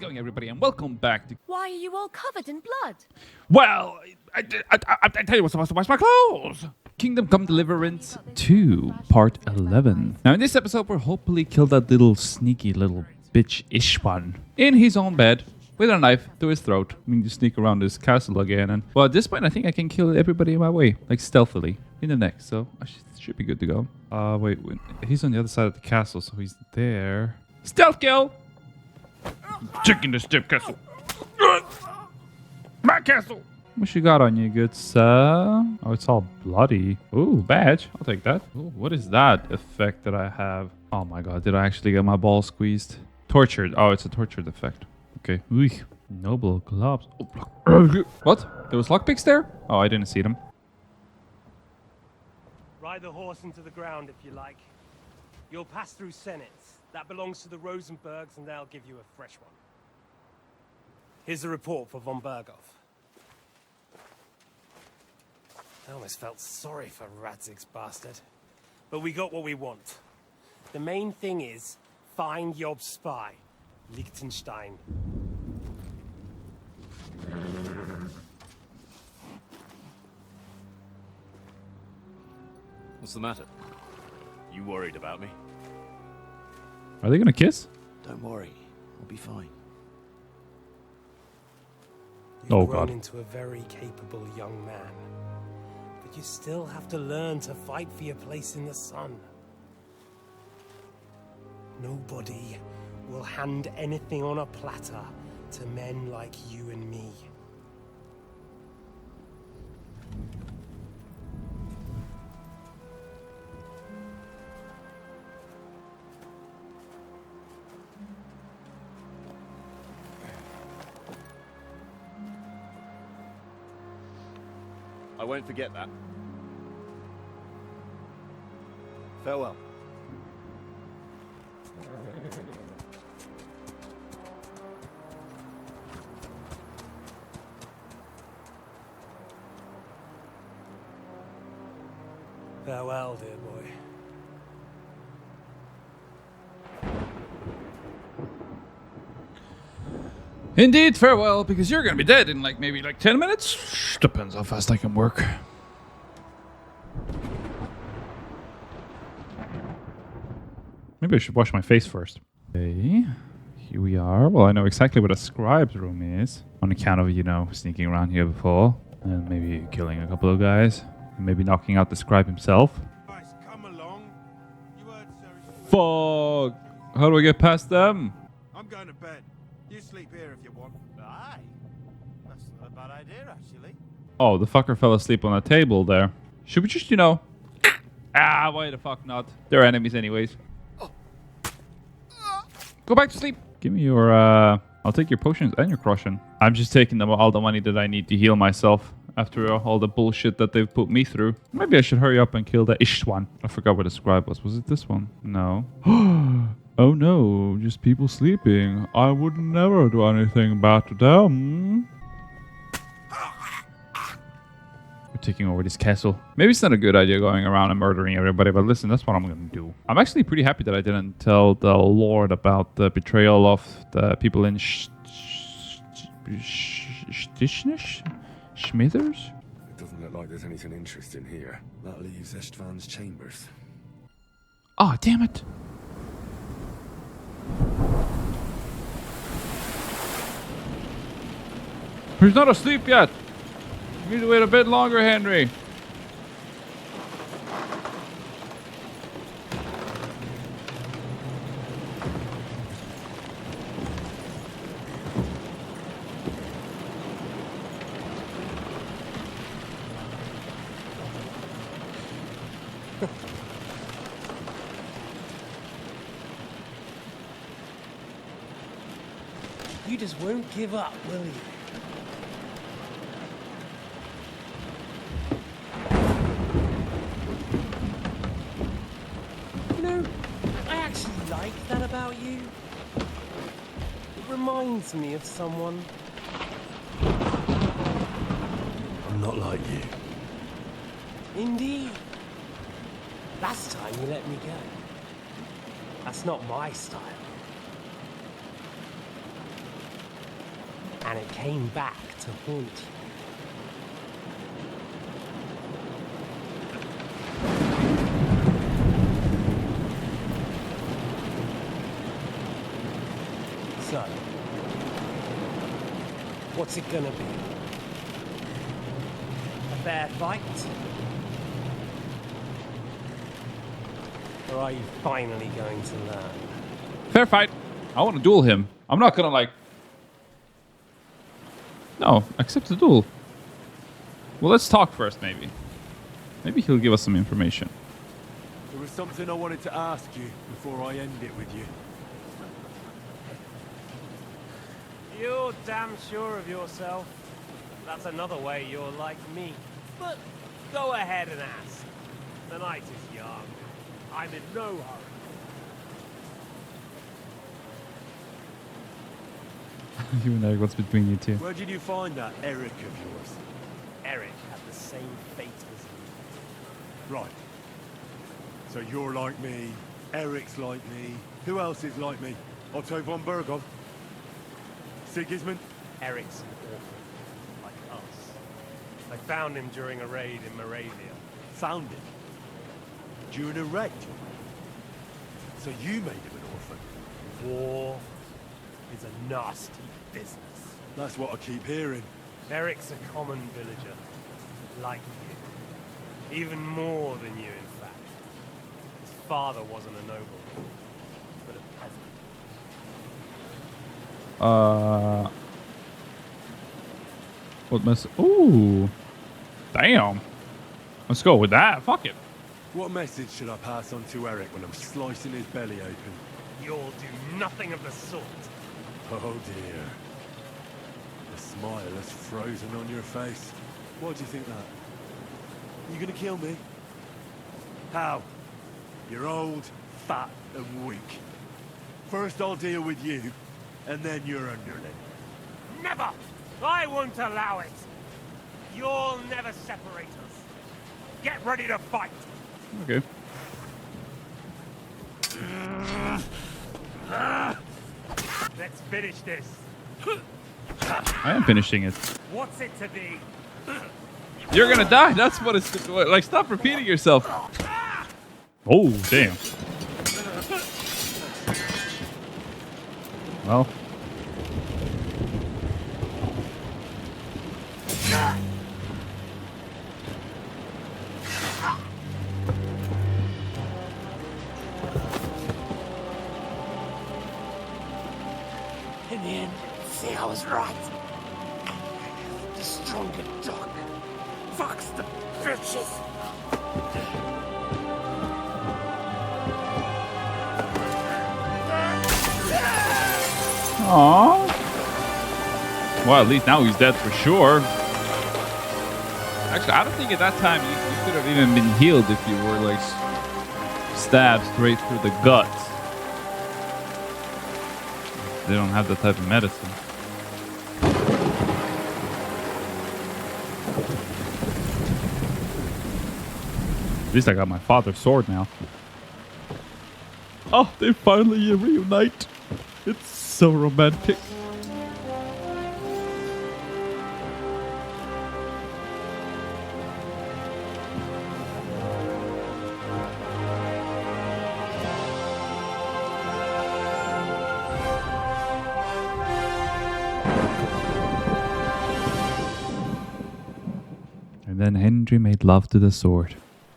going, everybody, and welcome back to... Why are you all covered in blood? Well, I tell you what's supposed to wash my clothes! Kingdom Come Deliverance 2, Part 11. Now, in this episode, we'll hopefully kill that little sneaky little bitch Istvan in his own bed with a knife to his throat. I mean, to sneak around his castle again. And, well, at this point, I think I can kill everybody in my way, like stealthily, in the neck. So, I should be good to go. Wait, he's on the other side of the castle, so he's there. Stealth kill! Chicken the stiff castle. My castle! What you got on you, good sir? Oh, it's all bloody. Ooh, badge. I'll take that. Ooh, what is that effect that I have? Oh my god, did I actually get my ball squeezed? Tortured. Oh, it's a tortured effect. Okay. Ooh, noble gloves. Oh, what? There was lockpicks there? Oh, I didn't see them. Ride the horse into the ground if you like. You'll pass through Senates. That belongs to the Rosenbergs, and they'll give you a fresh one. Here's a report for von Berghoff. I almost felt sorry for Radzig's bastard. But we got what we want. The main thing is, find Job's spy, Liechtenstein. What's the matter? You worried about me? Are they gonna kiss? Don't worry, we'll be fine. Oh, You've grown God. into a very capable young man. But you still have to learn to fight for your place in the sun. Nobody will hand anything on a platter to men like you and me. I won't forget that. Farewell. Farewell, dear boy. Indeed, farewell, because you're gonna be dead in maybe 10 minutes? Depends how fast I can work. Maybe I should wash my face first. Okay, here we are. Well, I know exactly what a scribe's room is. On account of, you know, sneaking around here before. And maybe killing a couple of guys. And maybe knocking out the scribe himself. Guys, come along. You heard Sarah's... Fuck! How do I get past them? I'm going to bed. You sleep here if you want. Aye. That's not a bad idea, actually. Oh, the fucker fell asleep on a table there. Should we just, you know... Ah, why the fuck not? They're enemies anyways. Go back to sleep. Give me your, I'll take your potions and your crushing. I'm just taking all the money that I need to heal myself after all the bullshit that they've put me through. Maybe I should hurry up and kill the Istvan. I forgot what the scribe was. Was it this one? No. Oh no, just people sleeping. I would never do anything bad to them. We're taking over this castle. Maybe it's not a good idea going around and murdering everybody, but listen, that's what I'm gonna do. I'm actually pretty happy that I didn't tell the Lord about the betrayal of the people in Smithers? It doesn't look like there's anything interesting here. That leaves Istvan's chambers. Oh, damn it. He's not asleep yet. You need to wait a bit longer, Henry. You just won't give up, will you? You know, I actually like that about you. It reminds me of someone. I'm not like you. Indeed. Last time you let me go. That's not my style. And it came back to haunt you. So, what's it gonna be? A fair fight? Or are you finally going to learn? Fair fight. I want to duel him. I'm not gonna like... No, accept the duel. Well, let's talk first, maybe. Maybe he'll give us some information. There was something I wanted to ask you before I end it with you. You're damn sure of yourself. That's another way you're like me. But go ahead and ask. The night is young. I'm in no hurry. You and Eric, what's between you two? Where did you find that Eric of yours? Eric had the same fate as you. Right. So you're like me, Eric's like me. Who else is like me? Otto von Bergon? Sigismund? Eric's an orphan, like us. I found him during a raid in Moravia. Found him? During a raid? So you made him an orphan? War is a nasty business. That's what I keep hearing. Eric's a common villager, like you. Even more than you, in fact. His father wasn't a noble, but a peasant. What mess? Ooh. Damn. Let's go with that. Fuck it. What message should I pass on to Eric when I'm slicing his belly open? You'll do nothing of the sort. Oh dear. The smile is frozen on your face. Why do you think that? You gonna kill me? How? You're old, fat, and weak. First I'll deal with you, and then your underling. Never! I won't allow it! You'll never separate us. Get ready to fight! Okay. Let's finish this. I am finishing it. What's it to be? You're gonna die. That's what it's like. Stop repeating yourself. Oh, damn. Well. In the end, see, I was right. The stronger dog. Fucks the bitches. Aww. Well, at least now he's dead for sure. Actually, I don't think at that time you could have even been healed if you were like stabbed straight through the guts. They don't have that type of medicine. At least I got my father's sword now. Oh, they finally reunite. It's so romantic. And then Henry made love to the sword.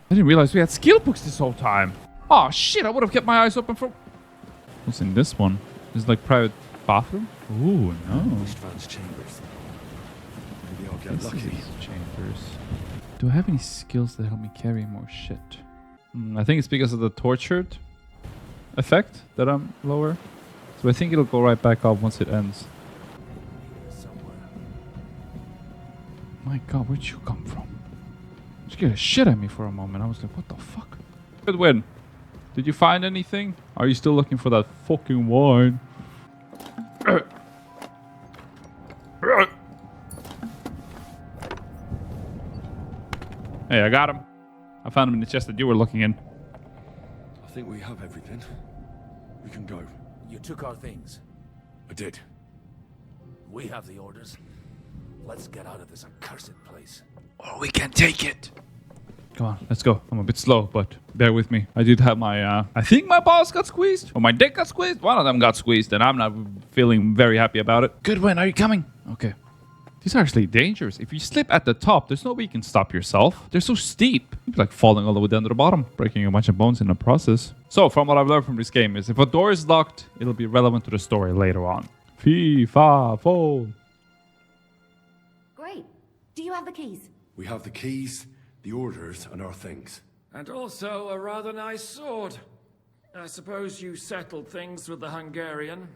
I didn't realize we had skill books this whole time. Oh shit, I would have kept my eyes open for... What's in this one? This is like private bathroom? Ooh, no. Istvans chambers. Maybe I'll get This is lucky. these chambers. Do I have any skills that help me carry more shit? I think it's because of the tortured effect that I'm lower. So I think it'll go right back up once it ends. My god, where'd you come from? You scared the shit out of me for a moment. I was like, what the fuck? Good win. Did you find anything? Are you still looking for that fucking wine? Hey, I got him. I found him in the chest that you were looking in. I think we have everything. We can go. You took our things. I did. We have the orders. Let's get out of this accursed place. Or we can take it. Come on, let's go. I'm a bit slow, but bear with me. I did have my, I think my balls got squeezed, or my dick got squeezed. One of them got squeezed, and I'm not feeling very happy about it. Goodwin, are you coming? Okay. These are actually dangerous. If you slip at the top, there's no way you can stop yourself. They're so steep. You'd be like falling all the way down to the bottom, breaking a bunch of bones in the process. So, from what I've learned from this game is if a door is locked, it'll be relevant to the story later on. Fee, fa, fo. Great. Do you have the keys? We have the keys, the orders, and our things. And also a rather nice sword. I suppose you settled things with the Hungarian.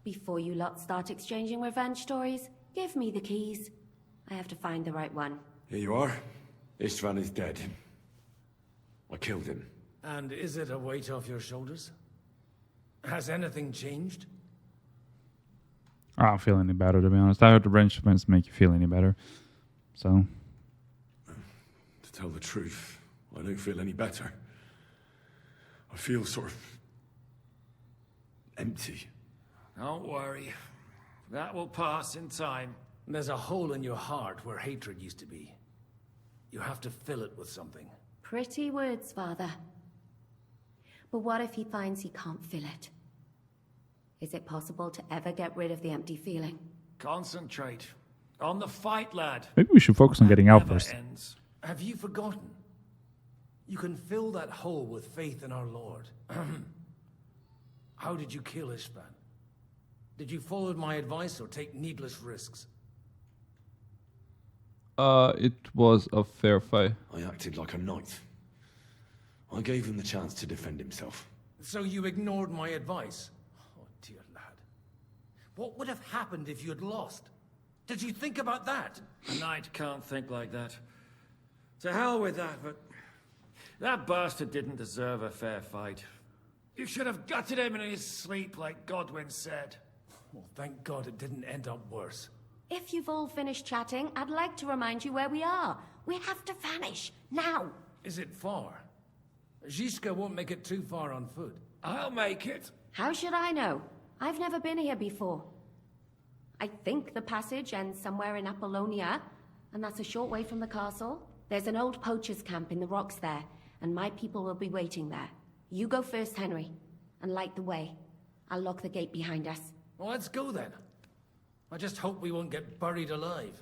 Before you lot start exchanging revenge stories, give me the keys. I have to find the right one. Here you are. Istvan is dead. I killed him. And is it a weight off your shoulders? Has anything changed? I don't feel any better, to be honest. I heard the wrench defense make you feel any better. So. To tell the truth, I don't feel any better. I feel sort of empty. Don't worry. That will pass in time. There's a hole in your heart where hatred used to be. You have to fill it with something. Pretty words, Father. But what if he finds he can't fill it? Is it possible to ever get rid of the empty feeling? Concentrate. On the fight, lad. Maybe we should focus on getting out Never first. ends. Have you forgotten? You can fill that hole with faith in our Lord. How did you kill Istvan? Did you follow my advice or take needless risks? It was a fair fight. I acted like a knight. I gave him the chance to defend himself. So you ignored my advice? Oh, dear lad. What would have happened if you had lost? Did you think about that? A knight can't think like that. To hell with that, but... that bastard didn't deserve a fair fight. You should have gutted him in his sleep, like Godwin said. Well, thank God it didn't end up worse. If you've all finished chatting, I'd like to remind you where we are. We have to vanish, now. Is it far? Zizka won't make it too far on foot. I'll make it. How should I know? I've never been here before. I think the passage ends somewhere in Apollonia, and that's a short way from the castle. There's an old poacher's camp in the rocks there, and my people will be waiting there. You go first, Henry, and light the way. I'll lock the gate behind us. Well, let's go then. I just hope we won't get buried alive.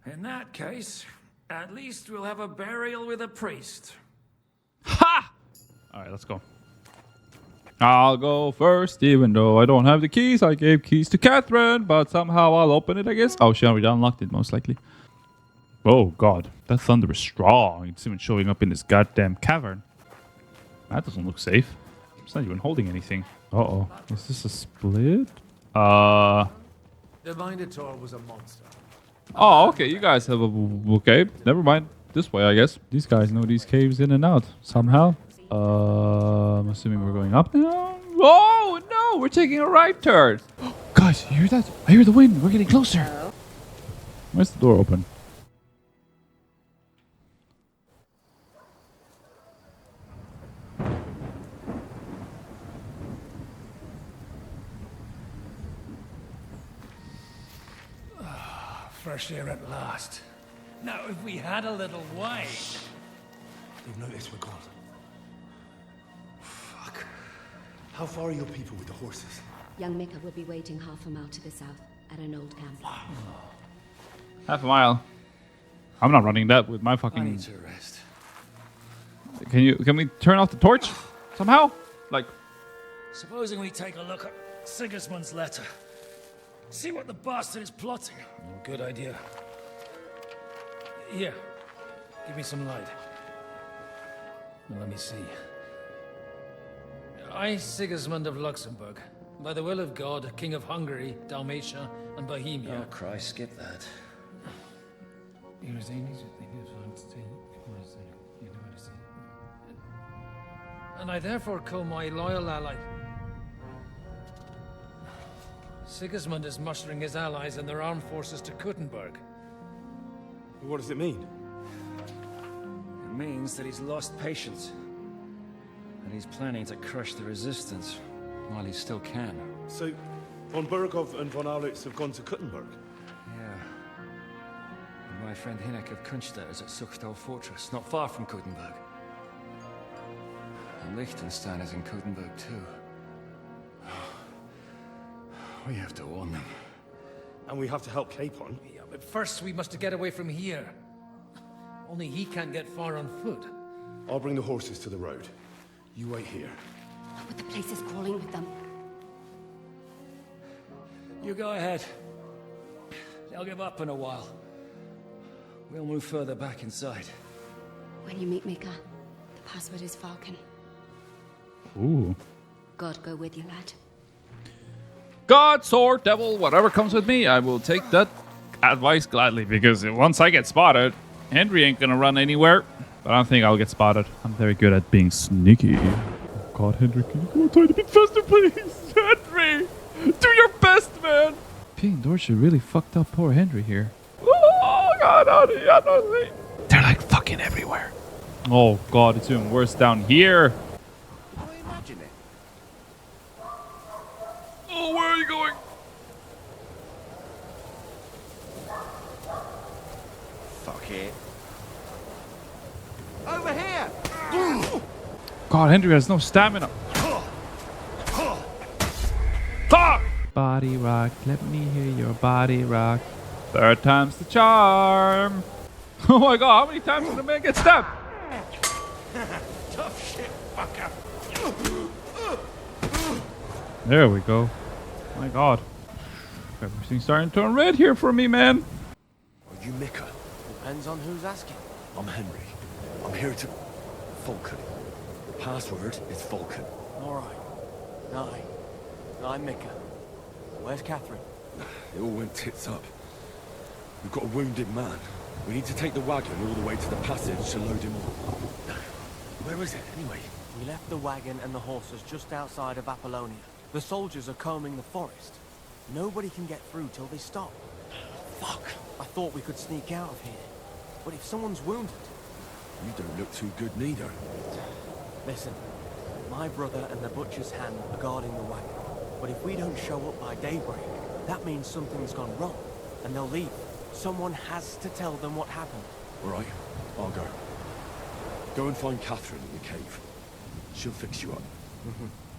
In that case, at least we'll have a burial with a priest. Ha! Alright, let's go. I'll go first, even though I don't have the keys. I gave keys to Catherine, but somehow I'll open it, I guess. Oh, she already unlocked it, most likely. Oh, God. That thunder is strong. It's even showing up in this goddamn cavern. That doesn't look safe. It's not even holding anything. Uh-oh. Is this a split? The Minotaur was a monster. Oh, okay. You guys have a... Okay. Never mind. This way, I guess. These guys know these caves in and out. Somehow. I'm assuming we're going up now. Oh, no. We're taking a right turn. Guys, you hear that? I hear the wind. We're getting closer. Where's the door open? Fresh air at last. Now, if we had a little wine... They've noticed we're gone. Fuck. How far are your people with the horses? Young Mika will be waiting half a mile to the south, at an old camp. Half a mile. I'm not running that with my fucking... I need to rest. Can we turn off the torch? Somehow? Like... Supposing we take a look at Sigismund's letter. See what the bastard is plotting. Good idea. Here, give me some light. Now, let me see. I, Sigismund of Luxembourg, by the will of God, King of Hungary, Dalmatia, and Bohemia. Oh, Christ, skip that. And I therefore call my loyal ally... Sigismund is mustering his allies and their armed forces to Kuttenberg. What does it mean? It means that he's lost patience. And he's planning to crush the resistance while he still can. So, Von Burgov and von Aulitz have gone to Kuttenberg. Yeah. And my friend Hinek of Kunstad is at Suchtal Fortress, not far from Kuttenberg. And Liechtenstein is in Kuttenberg too. We have to warn them. And we have to help Capon. Yeah, but first we must get away from here. Only he can't get far on foot. I'll bring the horses to the road. You wait here. But the place is crawling with them. You go ahead. They'll give up in a while. We'll move further back inside. When you meet Mika, the password is Falcon. Ooh. God go with you, lad. God, sword, devil, whatever comes with me, I will take that advice gladly, because once I get spotted, Henry ain't gonna run anywhere. But I don't think I'll get spotted. I'm very good at being sneaky. Oh God, Henry, can you go a tiny bit faster, please? Henry! Do your best, man! P and Dorsey really fucked up poor Henry here. Oh God, they're like fucking everywhere. Oh God, it's even worse down here. Imagine it. Oh, where are you going? Fuck it. Over here! God, Henry has no stamina. Fuck! Body rock, let me hear your body rock. Third time's the charm. Oh my God, how many times did the man get stabbed? Tough shit, fucker. There we go. My God. Everything's starting to turn red here for me, man. Are you Mika? Depends on who's asking. I'm Henry. I'm here to... Falcon. The password is Falcon. Alright. I'm Mika. Where's Catherine? It all went tits up. We've got a wounded man. We need to take the wagon all the way to the passage to load him up. Where is it, anyway? We left the wagon and the horses just outside of Apollonia. The soldiers are combing the forest. Nobody can get through till they stop. Fuck! I thought we could sneak out of here. But if someone's wounded... You don't look too good neither. Listen, my brother and the butcher's hand are guarding the wagon. But if we don't show up by daybreak, that means something's gone wrong. And they'll leave. Someone has to tell them what happened. All right, I'll go. Go and find Catherine in the cave. She'll fix you up.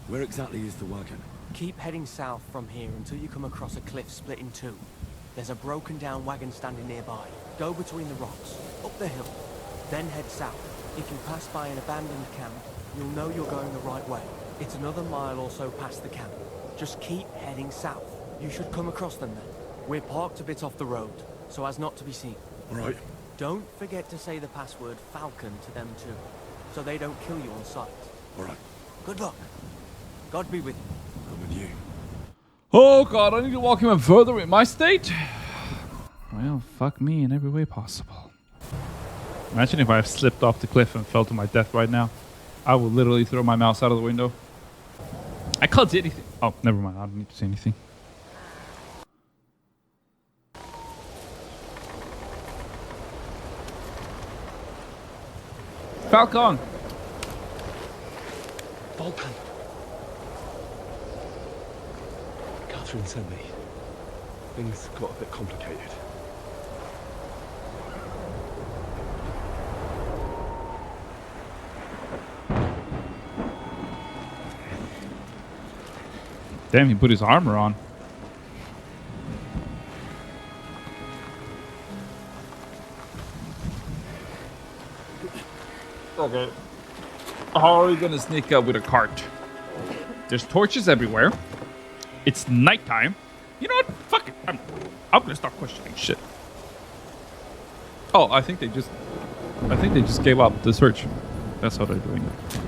Where exactly is the wagon? Keep heading south from here until you come across a cliff split in two. There's a broken down wagon standing nearby. Go between the rocks, up the hill, then head south. If you pass by an abandoned camp, you'll know you're going the right way. It's another mile or so past the camp. Just keep heading south. You should come across them then. We're parked a bit off the road, so as not to be seen. All right. Don't forget to say the password Falcon to them too, so they don't kill you on sight. All right. Good luck. God be with you. I'm with you. Oh God, I need to walk even further in my state. Well, fuck me in every way possible. Imagine if I slipped off the cliff and fell to my death right now. I would literally throw my mouse out of the window. I can't see anything. Oh, never mind. I don't need to see anything. Falcon! Falcon! Catherine sent me. Things got a bit complicated. Damn, he put his armor on. Okay. How are we gonna sneak up with a cart? There's torches everywhere. It's nighttime. You know what? Fuck it. I'm gonna start questioning shit. Oh, I think they just gave up the search. That's how they're doing it.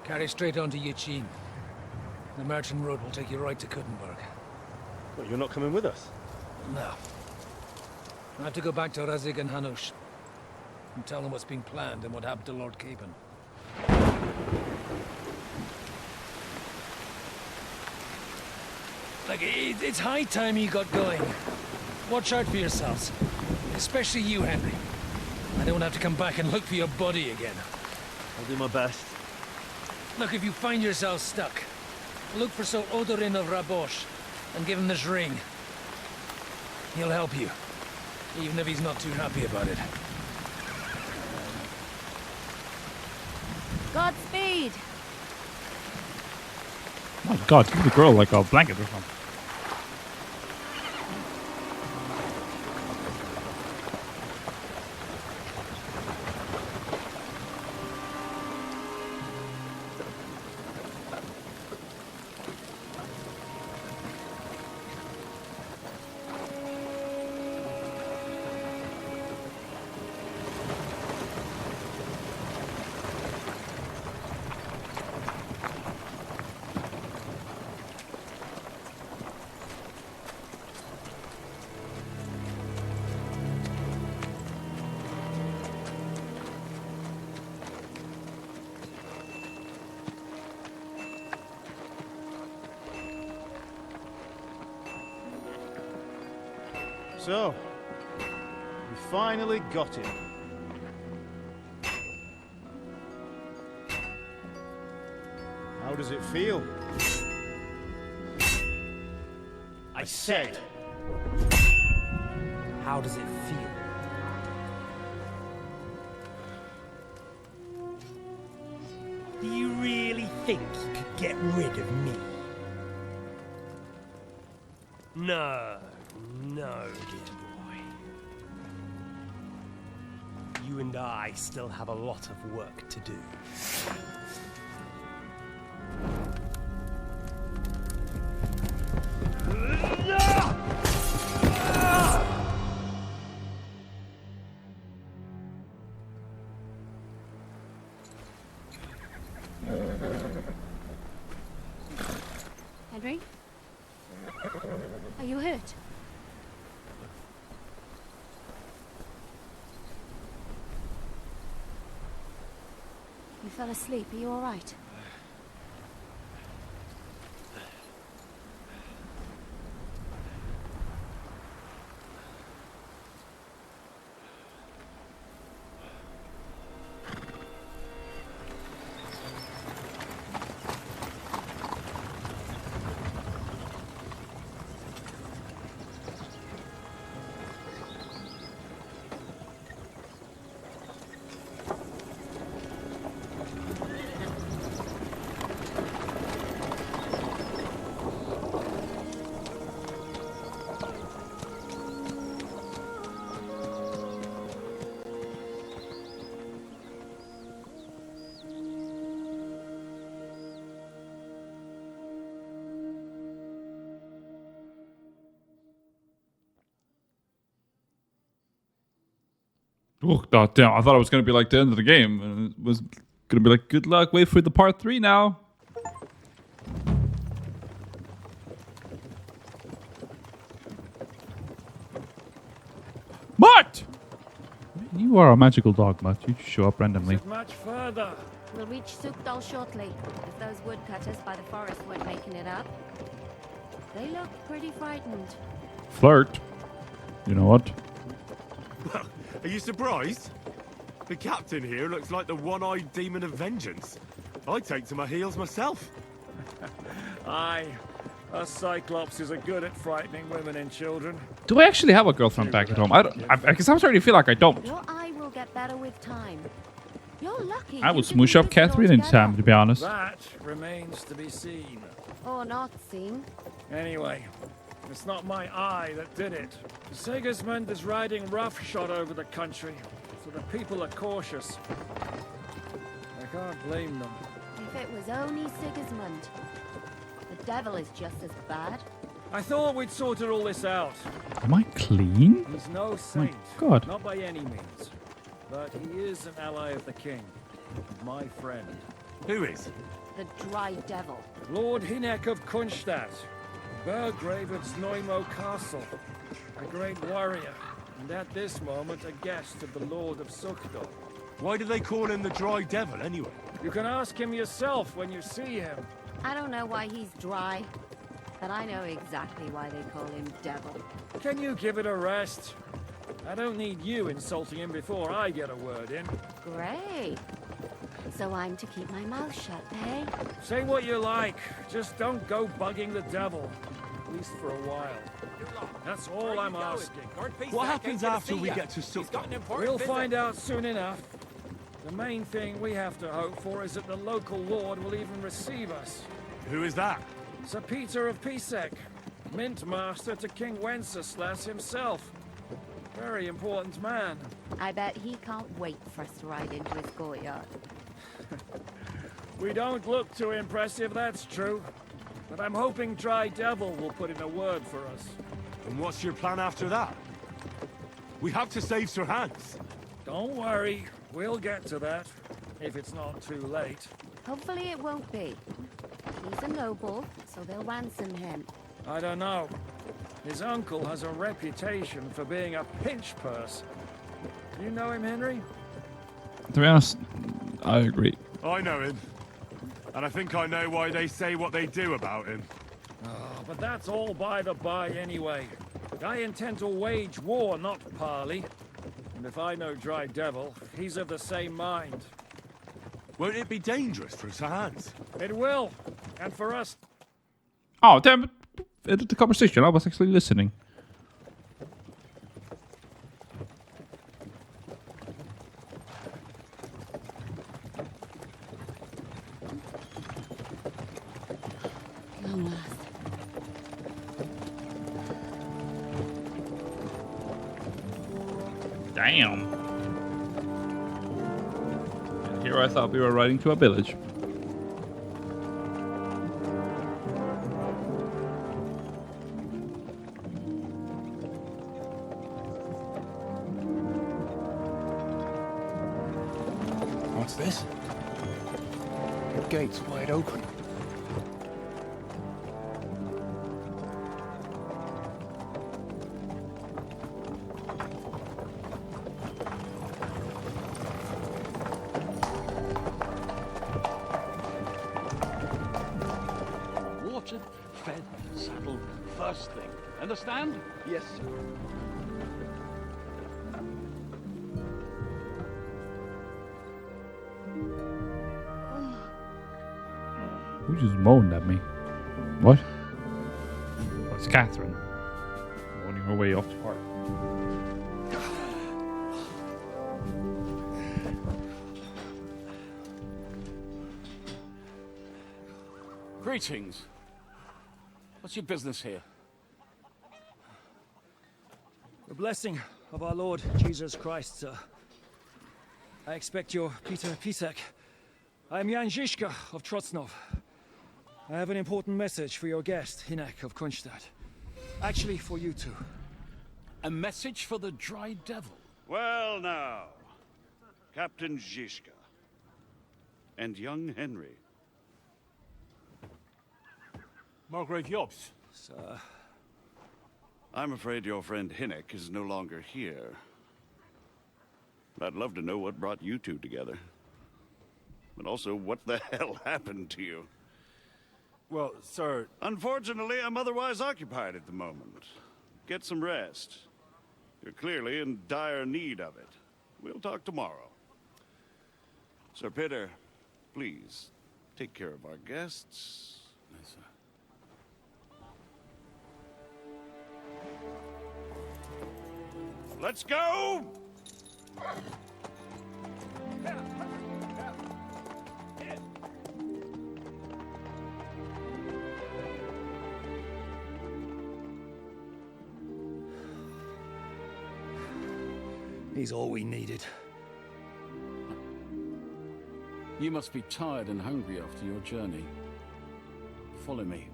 Carry straight on to Yichin. The merchant road will take you right to Kuttenberg. Well, you're not coming with us? No. I have to go back to Razig and Hanush. and tell them what's been planned and what happened to Lord Capen. Like, it's high time you got going. Watch out for yourselves. Especially you, Henry. I don't have to come back and look for your body again. I'll do my best. Look, if you find yourself stuck, look for Sir Odorin of Rabosh and give him this ring. He'll help you, even if he's not too happy about it. Godspeed! Oh my god, give the girl like a blanket or something. So, we finally got him. How does it feel? I said. How does it feel? Do you really think you could get rid of me? No, no, dear boy. You and I still have a lot of work to do. Henry? Are you hurt? You fell asleep. Are you all right? Oh, god damn. I thought it was going to be like the end of the game. And it was going to be like, good luck. Wait for the part 3 now. Mutt! You are a magical dog, Mutt. You just show up randomly. Much further. We'll reach Sukdal shortly, if those woodcutters by the forest weren't making it up. They look pretty frightened. Flirt. You know what? Well, are you surprised? The captain here looks like the one-eyed demon of vengeance. I take to my heels myself. Aye. Us Cyclopses are good at frightening women and children. Do I actually have a girlfriend back at home? I guess I'm starting to feel like I don't. Your eye will get better with time. You're lucky. I you will didn't smoosh up lose it Catherine in altogether. time, to be honest. That remains to be seen. Or not seen. Anyway, it's not my eye that did it. Sigismund is riding roughshod over the country, so the people are cautious. I can't blame them. If it was only Sigismund. The devil is just as bad. I thought we'd sorted all this out. Am I clean? He's no saint. God. Not by any means. But he is an ally of the king. My friend. Who is? The dry devil. Lord Hinek of Kunstadt. Burgrave of Znojmo Castle. A great warrior. and at this moment a guest of the Lord of Sukdol. Why do they call him the Dry Devil, anyway? You can ask him yourself when you see him. I don't know why he's dry, but I know exactly why they call him Devil. Can you give it a rest? I don't need you insulting him before I get a word in. Great. So I'm to keep my mouth shut, eh? Say what you like, just don't go bugging the devil. At least for a while. That's all I'm asking. What happens after we get to Sukdol? We'll find out soon enough. The main thing we have to hope for is that the local lord will even receive us. Who is that? Sir Peter of Pisek, Mint Master to King Wenceslas himself. Very important man. I bet he can't wait for us to ride into his courtyard. We don't look too impressive, that's true. But I'm hoping Dry Devil will put in a word for us. And what's your plan after that? We have to save Sir Hans. Don't worry, we'll get to that, if it's not too late. Hopefully it won't be. He's a noble, so they'll ransom him. I don't know. His uncle has a reputation for being a pinch purse. You know him, Henry? To be honest, I agree. I know him. And I think I know why they say what they do about him. Oh, but that's all by the by anyway. I intend to wage war, not parley. And if I know Dry Devil, he's of the same mind. Won't it be dangerous for Sir Hans? It will. And for us. Oh, damn it. Edit the conversation. I was actually listening. Long last. Damn. And here I thought we were riding to a village. What's this? The gate's wide open. Watered, fed, saddled, first thing. Understand? Yes, sir. Who just moaned at me? What? Oh, it's Catherine. Moaning her way off the park. Greetings. What's your business here? The blessing of our Lord Jesus Christ, sir. I expect your Peter Pisek. I am Jan Žižka of Trocnov. I have an important message for your guest, Hinek of Kronstadt. Actually, for you two. A message for the Dry Devil? Well now, Captain Žižka and young Henry. Margrave Jobs. Sir. I'm afraid your friend Hinek is no longer here. I'd love to know what brought you two together. But also, what the hell happened to you? Well, sir... Unfortunately, I'm otherwise occupied at the moment. Get some rest. You're clearly in dire need of it. We'll talk tomorrow. Sir Peter, please, take care of our guests. Yes, sir. Let's go! He's all we needed. You must be tired and hungry after your journey. Follow me.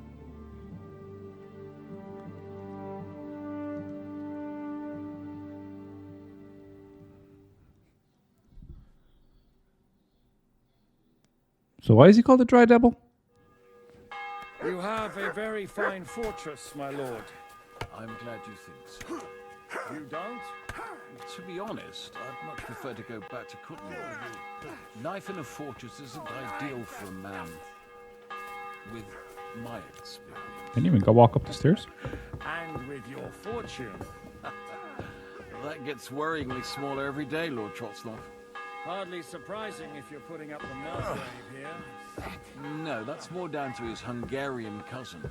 So why is he called the Dry Devil? You have a very fine fortress, my lord. I'm glad you think so. You don't? To be honest, I'd much prefer to go back to cooking. Life in a fortress isn't ideal for a man with my experience. Didn't even go walk up the stairs. And with your fortune. That gets worryingly smaller every day, Lord Trotsloff. Hardly surprising if you're putting up the Margrave here. No, that's more down to his Hungarian cousin,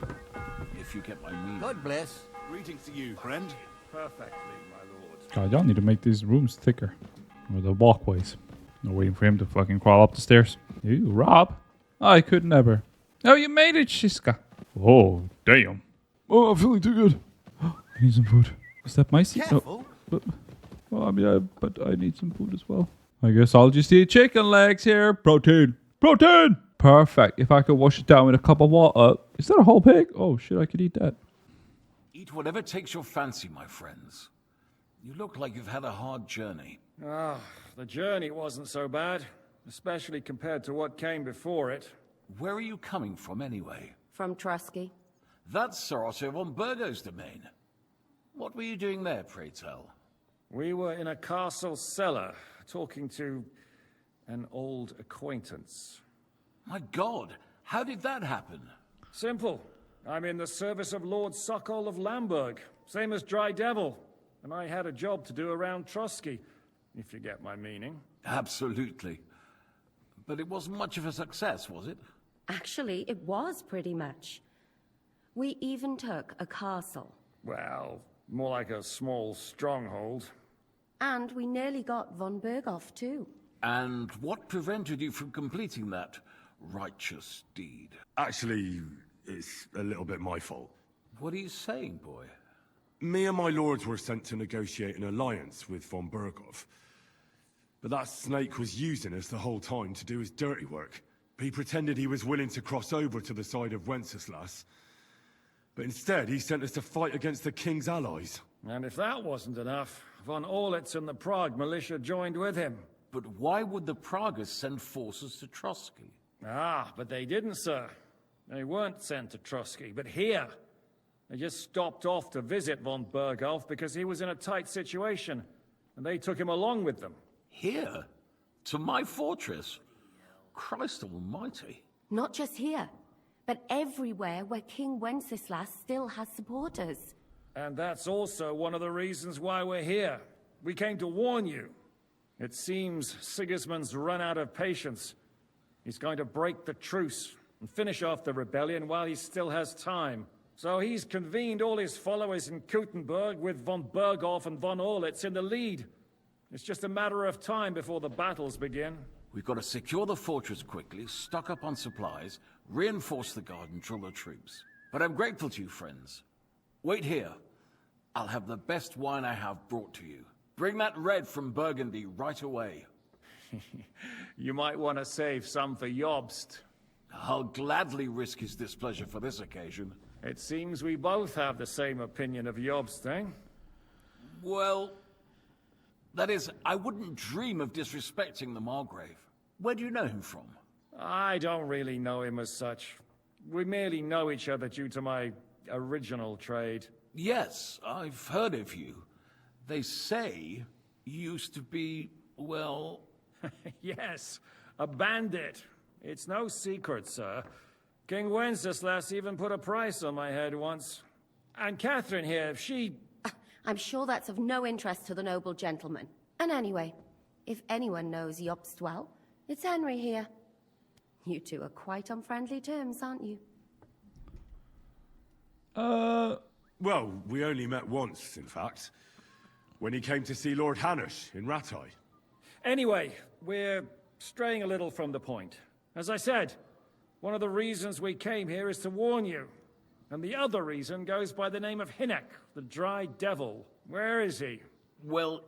if you get my meaning. God bless. Greetings to you, friend. Perfectly, my lord. God, y'all need to make these rooms thicker. Or the walkways. No waiting for him to fucking crawl up the stairs. You, Rob? I could never. Oh, you made it, Shiska. Oh, damn. Oh, I'm feeling too good. I need some food. Is that my seat? Careful. But, well, I mean, but I need some food as well. I guess I'll just eat chicken legs here. Protein. Protein! Perfect. If I could wash it down with a cup of water. Is that a whole pig? Oh, shit, I could eat that. Eat whatever takes your fancy, my friends. You look like you've had a hard journey. Ah, the journey wasn't so bad, especially compared to what came before it. Where are you coming from, anyway? From Trusky. That's Sir Otto von Burgo's domain. What were you doing there, pray tell? We were in a castle cellar, talking to an old acquaintance. My God, how did that happen? Simple. I'm in the service of Lord Sokol of Lamberg, same as Dry Devil, and I had a job to do around Trusky, if you get my meaning. Absolutely. But it wasn't much of a success, was it? Actually, it was pretty much. We even took a castle. Well, more like a small stronghold. And we nearly got von Berghoff, too. And what prevented you from completing that righteous deed? Actually, it's a little bit my fault. What are you saying, boy? Me and my lords were sent to negotiate an alliance with von Berghoff. But that snake was using us the whole time to do his dirty work. He pretended he was willing to cross over to the side of Wenceslas. But instead, he sent us to fight against the king's allies. And if that wasn't enough, von Orlitz and the Prague militia joined with him. But why would the Praguers send forces to Trusky? Ah, but they didn't, sir. They weren't sent to Trusky, but here. They just stopped off to visit von Berghoff because he was in a tight situation, and they took him along with them. Here? To my fortress? Christ almighty. Not just here, but everywhere where King Wenceslas still has supporters. And that's also one of the reasons why we're here. We came to warn you. It seems Sigismund's run out of patience. He's going to break the truce and finish off the rebellion while he still has time. So he's convened all his followers in Kuttenberg with von Berghoff and von Orlitz in the lead. It's just a matter of time before the battles begin. We've got to secure the fortress quickly, stock up on supplies, reinforce the guard and drill the troops. But I'm grateful to you, friends. Wait here. I'll have the best wine I have brought to you. Bring that red from Burgundy right away. You might want to save some for Jobst. I'll gladly risk his displeasure for this occasion. It seems we both have the same opinion of Jobst, eh? Well, that is, I wouldn't dream of disrespecting the Margrave. Where do you know him from? I don't really know him as such. We merely know each other due to my original trade. Yes, I've heard of you. They say you used to be, well... Yes, a bandit. It's no secret, sir. King Wenceslas even put a price on my head once. And Catherine here, she... I'm sure that's of no interest to the noble gentleman. And anyway, if anyone knows Jobst well, it's Henry here. You two are quite on friendly terms, aren't you? Well, we only met once, in fact. When he came to see Lord Hanush in Rattay. Anyway, we're straying a little from the point. As I said, one of the reasons we came here is to warn you. And the other reason goes by the name of Hinnek, the Dry Devil. Where is he? Well,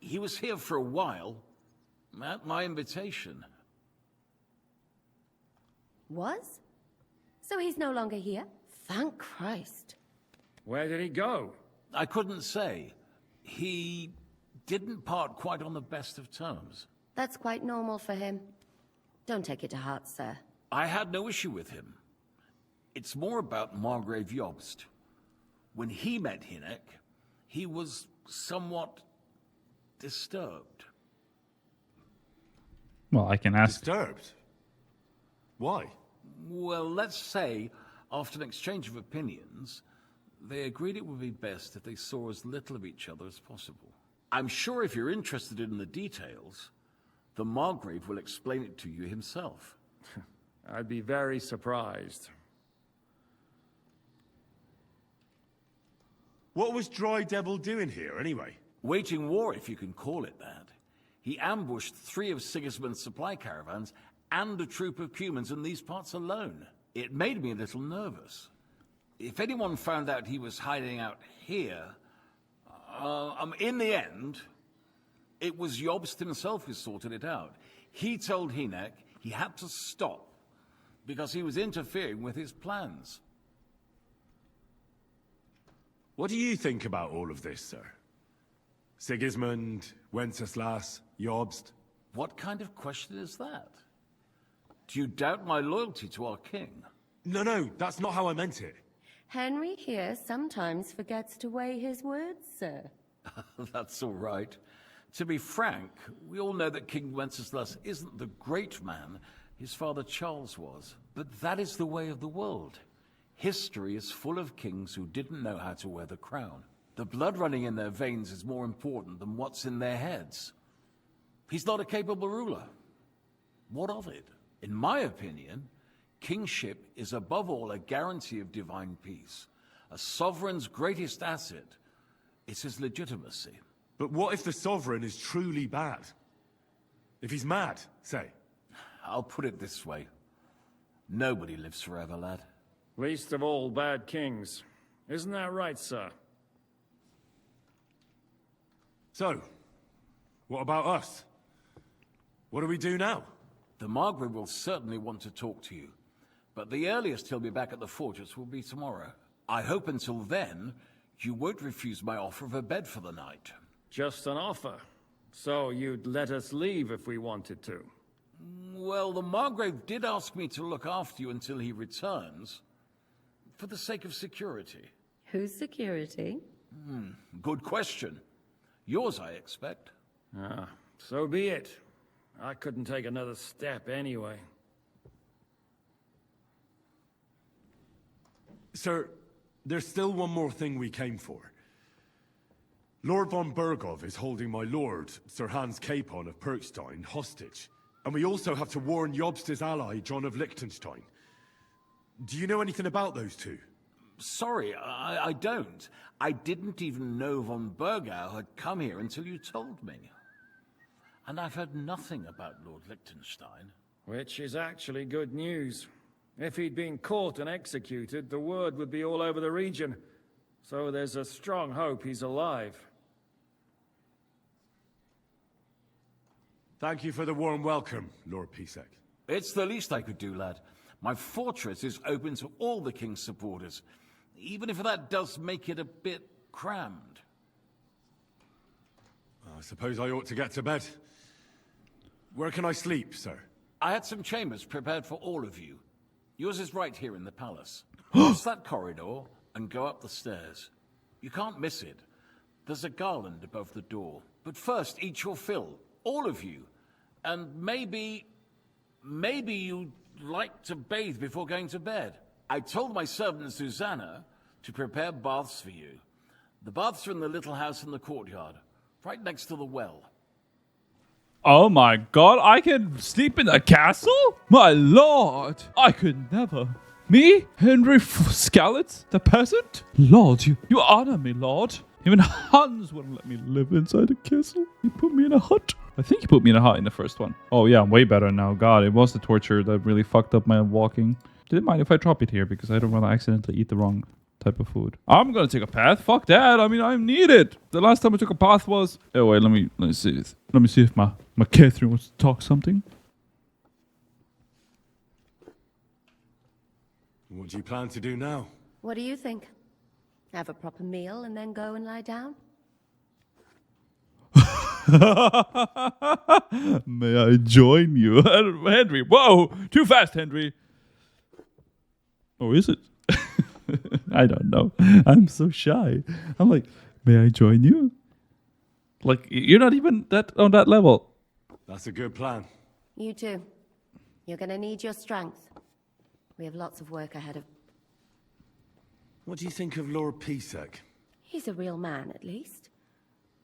he was here for a while. At my invitation. Was? So he's no longer here? Thank Christ. Where did he go? I couldn't say. He didn't part quite on the best of terms. That's quite normal for him. Don't take it to heart, sir. I had no issue with him. It's more about Margrave Jobst. When he met Hinnek, he was somewhat disturbed. Well, I can ask. Disturbed? Why? Well, let's say, after an exchange of opinions, they agreed it would be best if they saw as little of each other as possible. I'm sure if you're interested in the details, the Margrave will explain it to you himself. I'd be very surprised. What was Dry Devil doing here, anyway? Waging war, if you can call it that. He ambushed 3 of Sigismund's supply caravans and a troop of humans in these parts alone. It made me a little nervous. If anyone found out he was hiding out here, in the end, it was Jobst himself who sorted it out. He told Hynek he had to stop because he was interfering with his plans. What do you think about all of this, sir? Sigismund, Wenceslas, Jobst? What kind of question is that? Do you doubt my loyalty to our king? No, that's not how I meant it. Henry here sometimes forgets to weigh his words, sir. That's all right. To be frank, we all know that King Wenceslas isn't the great man his father Charles was. But that is the way of the world. History is full of kings who didn't know how to wear the crown. The blood running in their veins is more important than what's in their heads. He's not a capable ruler. What of it? In my opinion, kingship is above all a guarantee of divine peace. A sovereign's greatest asset is his legitimacy. But what if the sovereign is truly bad? If he's mad, say? I'll put it this way. Nobody lives forever, lad. Least of all bad kings. Isn't that right, sir? So, what about us? What do we do now? The Margrave will certainly want to talk to you, but the earliest he'll be back at the fortress will be tomorrow. I hope until then, you won't refuse my offer of a bed for the night. Just an offer. So you'd let us leave if we wanted to? Well, the Margrave did ask me to look after you until he returns, for the sake of security. Whose security? Good question. Yours, I expect. So be it. I couldn't take another step anyway. Sir, there's still one more thing we came for. Lord von Bergov is holding my lord, Sir Hans Capon of Perkstein, hostage. And we also have to warn Jobst's ally, John of Liechtenstein. Do you know anything about those two? Sorry, I don't. I didn't even know von Bergau had come here until you told me. And I've heard nothing about Lord Liechtenstein. Which is actually good news. If he'd been caught and executed, the word would be all over the region. So there's a strong hope he's alive. Thank you for the warm welcome, Lord Pisek. It's the least I could do, lad. My fortress is open to all the king's supporters, even if that does make it a bit crammed. I suppose I ought to get to bed. Where can I sleep, sir? I had some chambers prepared for all of you. Yours is right here in the palace. Cross that corridor and go up the stairs. You can't miss it. There's a garland above the door. But first, eat your fill, all of you. And maybe you'd like to bathe before going to bed. I told my servant Susanna to prepare baths for you. The baths are in the little house in the courtyard, right next to the well. Oh my god, I can sleep in a castle? My lord, I could never. Me, Henry Scallett, the peasant? Lord, you honor me, lord. Even Hans wouldn't let me live inside a castle. He put me in a hut. I think he put me in a hut in the first one. Oh yeah, I'm way better now. God, it was the torture that really fucked up my walking. Didn't mind if I drop it here because I don't want to accidentally eat the wrong type of food. I'm gonna take a path. Fuck that. I mean, I need it. The last time I took a path was... Oh wait, let me see. Let me see if my Catherine wants to talk something. What do you plan to do now? What do you think? Have a proper meal and then go and lie down? May I join you? Henry, whoa! Too fast, Henry. Or is it? I don't know. I'm so shy. I'm like, may I join you? Like, you're not even that on that level. That's a good plan. You too. You're gonna need your strength. We have lots of work ahead of... What do you think of Lord Pisek? He's a real man, at least.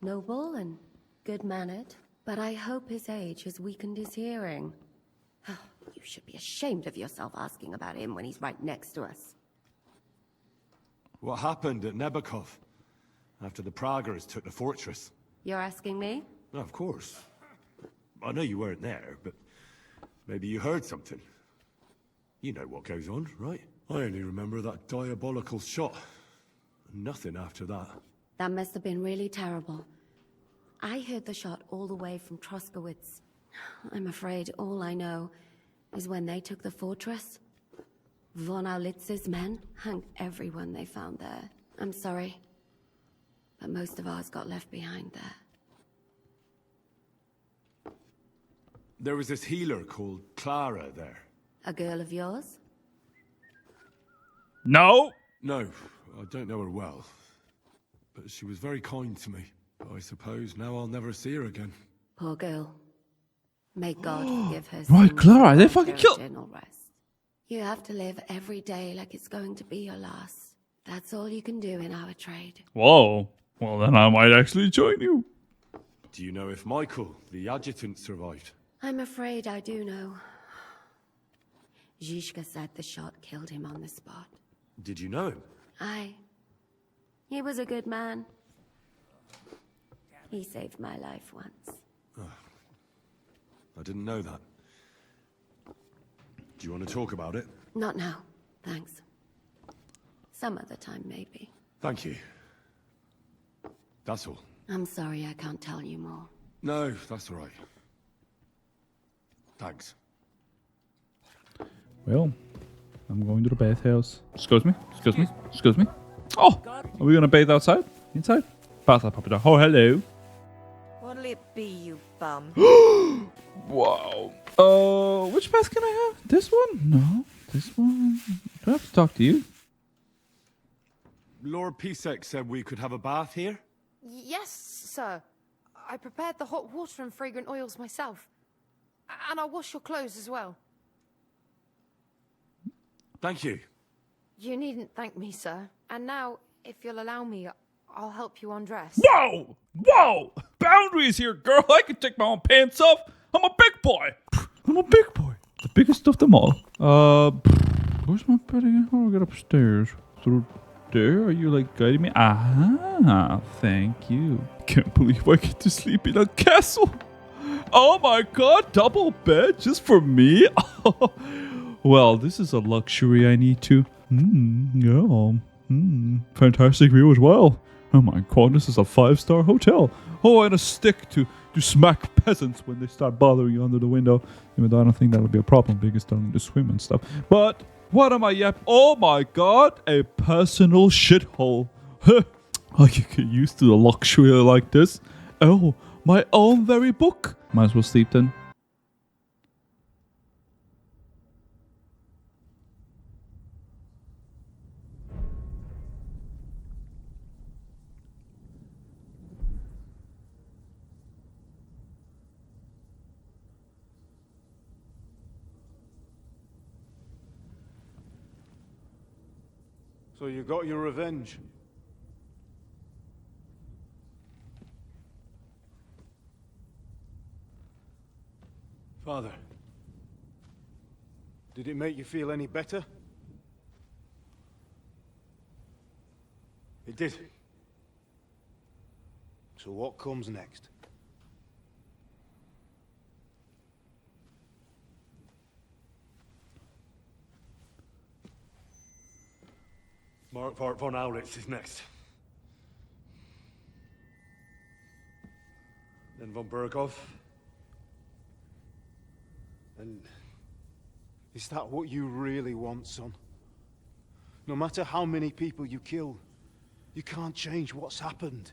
Noble and good-mannered. But I hope his age has weakened his hearing. You should be ashamed of yourself asking about him when he's right next to us. What happened at Nebakov after the Praguers took the fortress? You're asking me? No, of course. I know you weren't there, but maybe you heard something. You know what goes on, right? I only remember that diabolical shot. Nothing after that. That must have been really terrible. I heard the shot all the way from Troskowitz. I'm afraid all I know is when they took the fortress, Von Aulitz's men hung everyone they found there. I'm sorry, but most of ours got left behind there. There was this healer called Clara there. A girl of yours? No! No, I don't know her well. But she was very kind to me. I suppose now I'll never see her again. Poor girl. May God forgive her. Right, Clara, they fucking killed... Rest. You have to live every day like it's going to be your last. That's all you can do in our trade. Whoa. Well, then I might actually join you. Do you know if Michael, the adjutant, survived? I'm afraid I do know. Zhishka said the shot killed him on the spot. Did you know him? Aye. He was a good man. He saved my life once. I didn't know that. Do you want to talk about it? Not now, thanks. Some other time, maybe. Thank you. That's all. I'm sorry I can't tell you more. No, that's all right. Thanks. Well, I'm going to the bathhouse. Excuse me? Excuse me? Excuse me? Oh! Are we gonna bathe outside? Inside? Bath up there. Oh, hello. What'll it be, you bum? Wow. Which bath can I have? This one? No. This one? Do I have to talk to you? Lord Pisek said we could have a bath here? Yes, sir. I prepared the hot water and fragrant oils myself. And I'll wash your clothes as well. Thank you. You needn't thank me, sir. And now, if you'll allow me, I'll help you undress. Whoa! Whoa! Boundaries here, girl. I can take my own pants off. I'm a big boy. I'm a big boy. The biggest of them all. Where's my bed again? How do I get upstairs? Through there? Are you like guiding me? Ah, thank you. Can't believe I get to sleep in a castle. Oh my god, double bed just for me? Well, this is a luxury I need to. Fantastic view as well. Oh my god, this is a 5-star hotel. Oh, and a stick to smack peasants when they start bothering you under the window. Even though I don't think that'll be a problem because they don't need to swim and stuff. But what am I Oh my god, a personal shithole. I can get used to the luxury like this. Oh, my own very book. Might as well sleep then. So you got your revenge? Father, did it make you feel any better? It did. So what comes next? Mark von Aulitz is next. Then von Burgov. And is that what you really want, son? No matter how many people you kill, you can't change what's happened.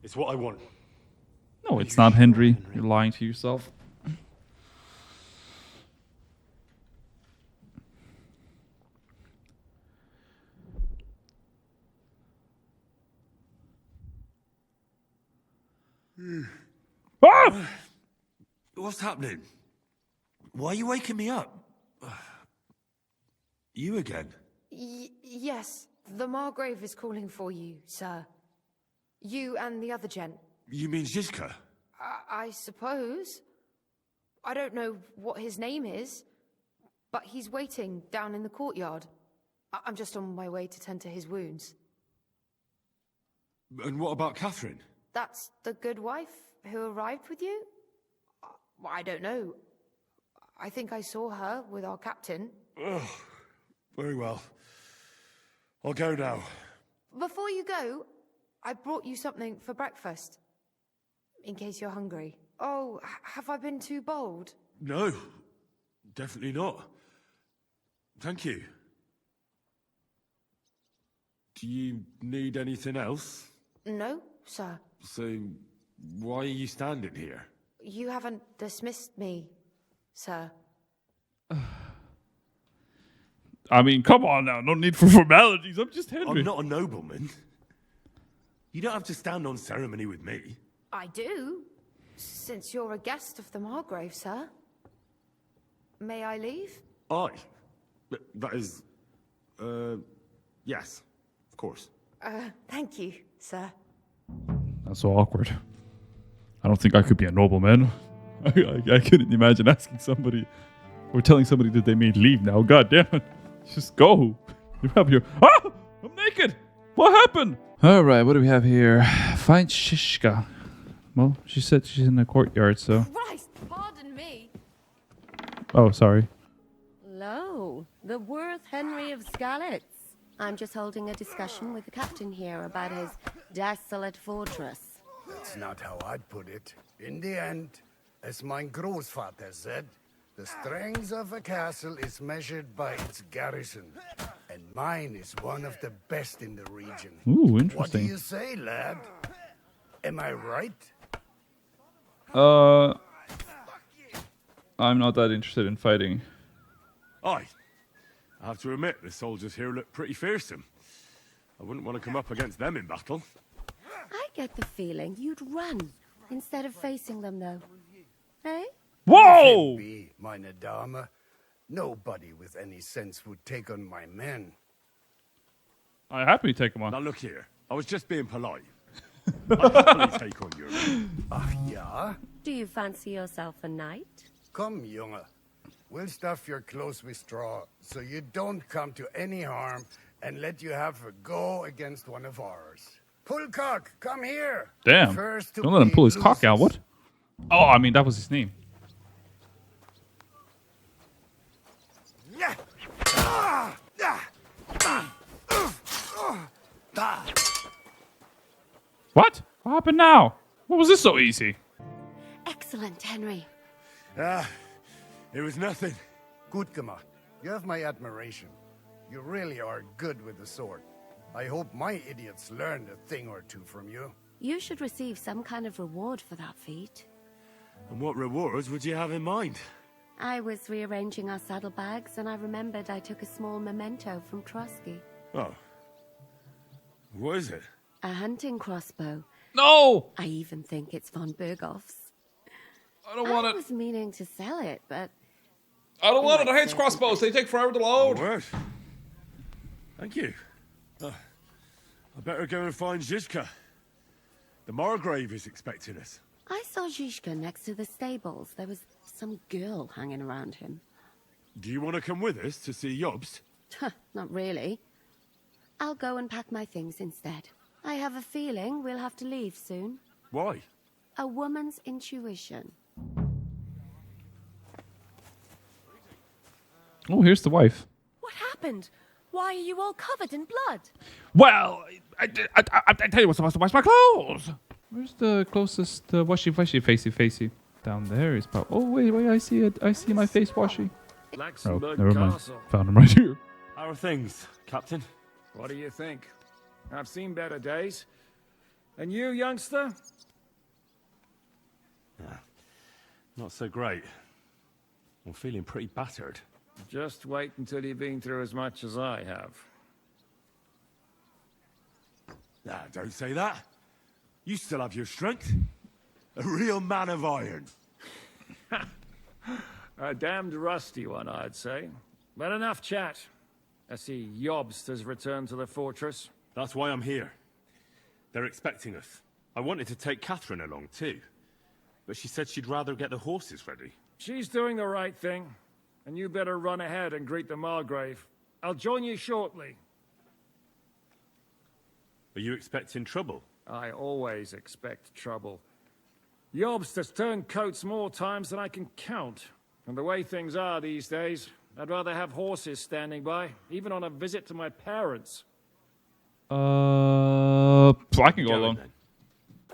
It's what I want. No, it's not, Henry. You're lying to yourself. Ah! What's happening? Why are you waking me up? You again? Yes, the Margrave is calling for you, sir. You and the other gent. You mean Zizka? I suppose. I don't know what his name is, but he's waiting down in the courtyard. I'm just on my way to tend to his wounds. And what about Catherine? That's the good wife who arrived with you? I don't know. I think I saw her with our captain. Oh, very well. I'll go now. Before you go, I brought you something for breakfast. In case you're hungry. Oh, have I been too bold? No, definitely not. Thank you. Do you need anything else? No, sir. So, why are you standing here? You haven't dismissed me, sir. I mean, come on now. No need for formalities. I'm just Henry. I'm not a nobleman. You don't have to stand on ceremony with me. I do, since you're a guest of the Margrave, sir. May I leave? That is... yes, of course. Thank you, sir. That's so awkward. I don't think I could be a nobleman. I couldn't imagine asking somebody or telling somebody that they may leave now. God damn it. Just go. You have your... Ah! I'm naked! What happened? Alright, what do we have here? Find Shishka. Well, she said she's in the courtyard, so... Christ, pardon me. Oh, sorry. Lo, the worth Henry of Skalitz. I'm just holding a discussion with the captain here about his desolate fortress. That's not how I'd put it. In the end, as my Großvater said, the strength of a castle is measured by its garrison. And mine is one of the best in the region. Ooh, interesting. What do you say, lad? Am I right? I'm not that interested in fighting. Aye. I have to admit, the soldiers here look pretty fearsome. I wouldn't want to come up against them in battle. I get the feeling you'd run instead of facing them, though. Eh? Whoa! Be, meine Dame. Nobody with any sense would take on my men. I happily take them on. Now look here. I was just being polite. I'd happily take on your men. Ach ja? Do you fancy yourself a knight? Come, Junge. We'll stuff your clothes with straw, so you don't come to any harm, and let you have a go against one of ours. Pullcock, come here. Damn. Don't let him pull his cock out, what? Oh, I mean, that was his name. What? What happened now? What was this so easy? Excellent, Henry. It was nothing. Gut gemacht. You have my admiration. You really are good with the sword. I hope my idiots learned a thing or two from you. You should receive some kind of reward for that feat. And what rewards would you have in mind? I was rearranging our saddlebags, and I remembered I took a small memento from Trotsky. Oh. What is it? A hunting crossbow. No! I even think it's von Berghoff's. I don't want I it. was meaning to sell it, but... I don't want it. I hate crossbows. They take forever to load. Word. Thank you. I better go and find Zizka. The Margrave is expecting us. I saw Zizka next to the stables. There was some girl hanging around him. Do you want to come with us to see Jobst? Not really. I'll go and pack my things instead. I have a feeling we'll have to leave soon. Why? A woman's intuition. Oh, here's the wife. What happened? Why are you all covered in blood? Well, I tell you what's supposed to wash my clothes. Where's the closest washy? Down there is about... Oh, wait, I see it. I see my face washy. Oh, never mind. Found him right here. How are things, Captain? What do you think? I've seen better days. And you, youngster? Yeah, not so great. I'm feeling pretty battered. Just wait until you've been through as much as I have. Nah, don't say that. You still have your strength. A real man of iron. A damned rusty one, I'd say. But enough chat. I see Jobst has returned to the fortress. That's why I'm here. They're expecting us. I wanted to take Catherine along too, but she said she'd rather get the horses ready. She's doing the right thing, and you better run ahead and greet the Margrave. I'll join you shortly. Are you expecting trouble? I always expect trouble. Jobst has turned coats more times than I can count. And the way things are these days, I'd rather have horses standing by, even on a visit to my parents. I can go along.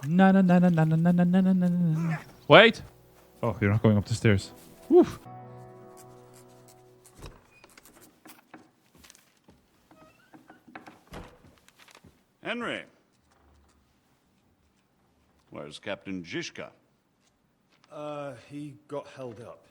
Na na na na na na na na na na. Wait! Oh, you're not going up the stairs. Woof. Henry. Where's Captain Zizka? He got held up.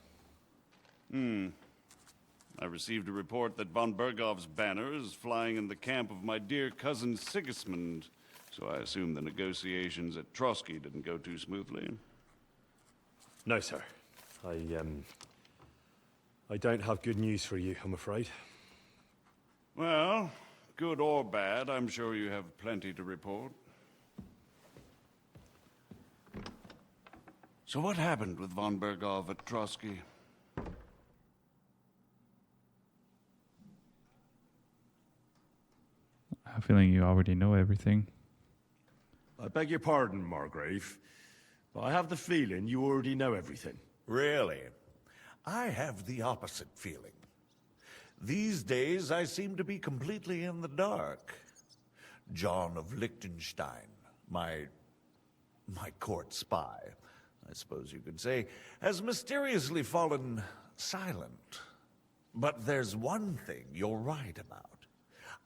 I received a report that von Bergov's banner is flying in the camp of my dear cousin Sigismund, so I assume the negotiations at Trotsky didn't go too smoothly. No, sir. I don't have good news for you, I'm afraid. Well, good or bad, I'm sure you have plenty to report. So what happened with von Bergov at Trotsky? I have a feeling you already know everything. I beg your pardon, Margrave, but I have the feeling you already know everything. Really? I have the opposite feeling. These days, I seem to be completely in the dark. John of Liechtenstein, my court spy, I suppose you could say, has mysteriously fallen silent. But there's one thing you're right about.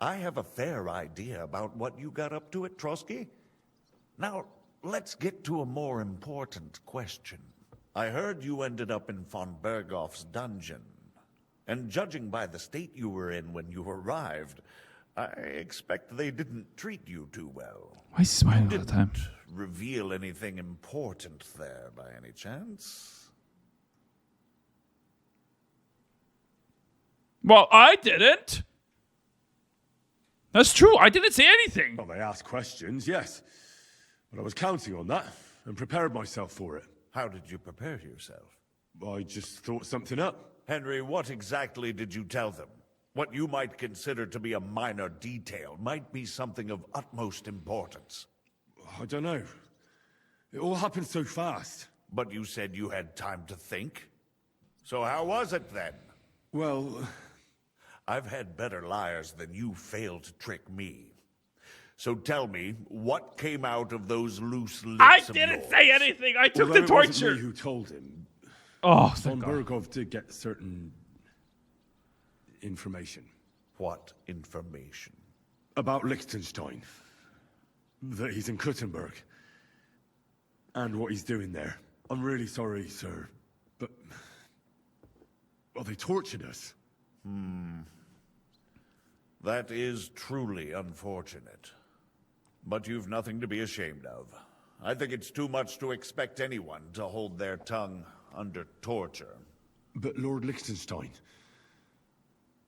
I have a fair idea about what you got up to at Trotsky. Now, let's get to a more important question. I heard you ended up in von Bergov's dungeon. And judging by the state you were in when you arrived, I expect they didn't treat you too well. Why is he smiling all the time? Reveal anything important there by any chance? Well, I didn't. That's true. I didn't say anything. Well, they asked questions, yes. But I was counting on that and prepared myself for it. How did you prepare yourself? I just thought something up. Henry, what exactly did you tell them? What you might consider to be a minor detail might be something of utmost importance. I don't know. It all happened so fast. But you said you had time to think. So how was it then? Well, I've had better liars than you failed to trick me. So tell me, what came out of those loose lips I of didn't yours? say anything. I took Although the it wasn't torture. me who told him. Oh, Von thank God. Bergov did get certain information. What information? About Liechtenstein. That he's in Kuttenberg. And what he's doing there. I'm really sorry, sir, but... well, they tortured us. That is truly unfortunate. But you've nothing to be ashamed of. I think it's too much to expect anyone to hold their tongue under torture. But Lord Liechtenstein...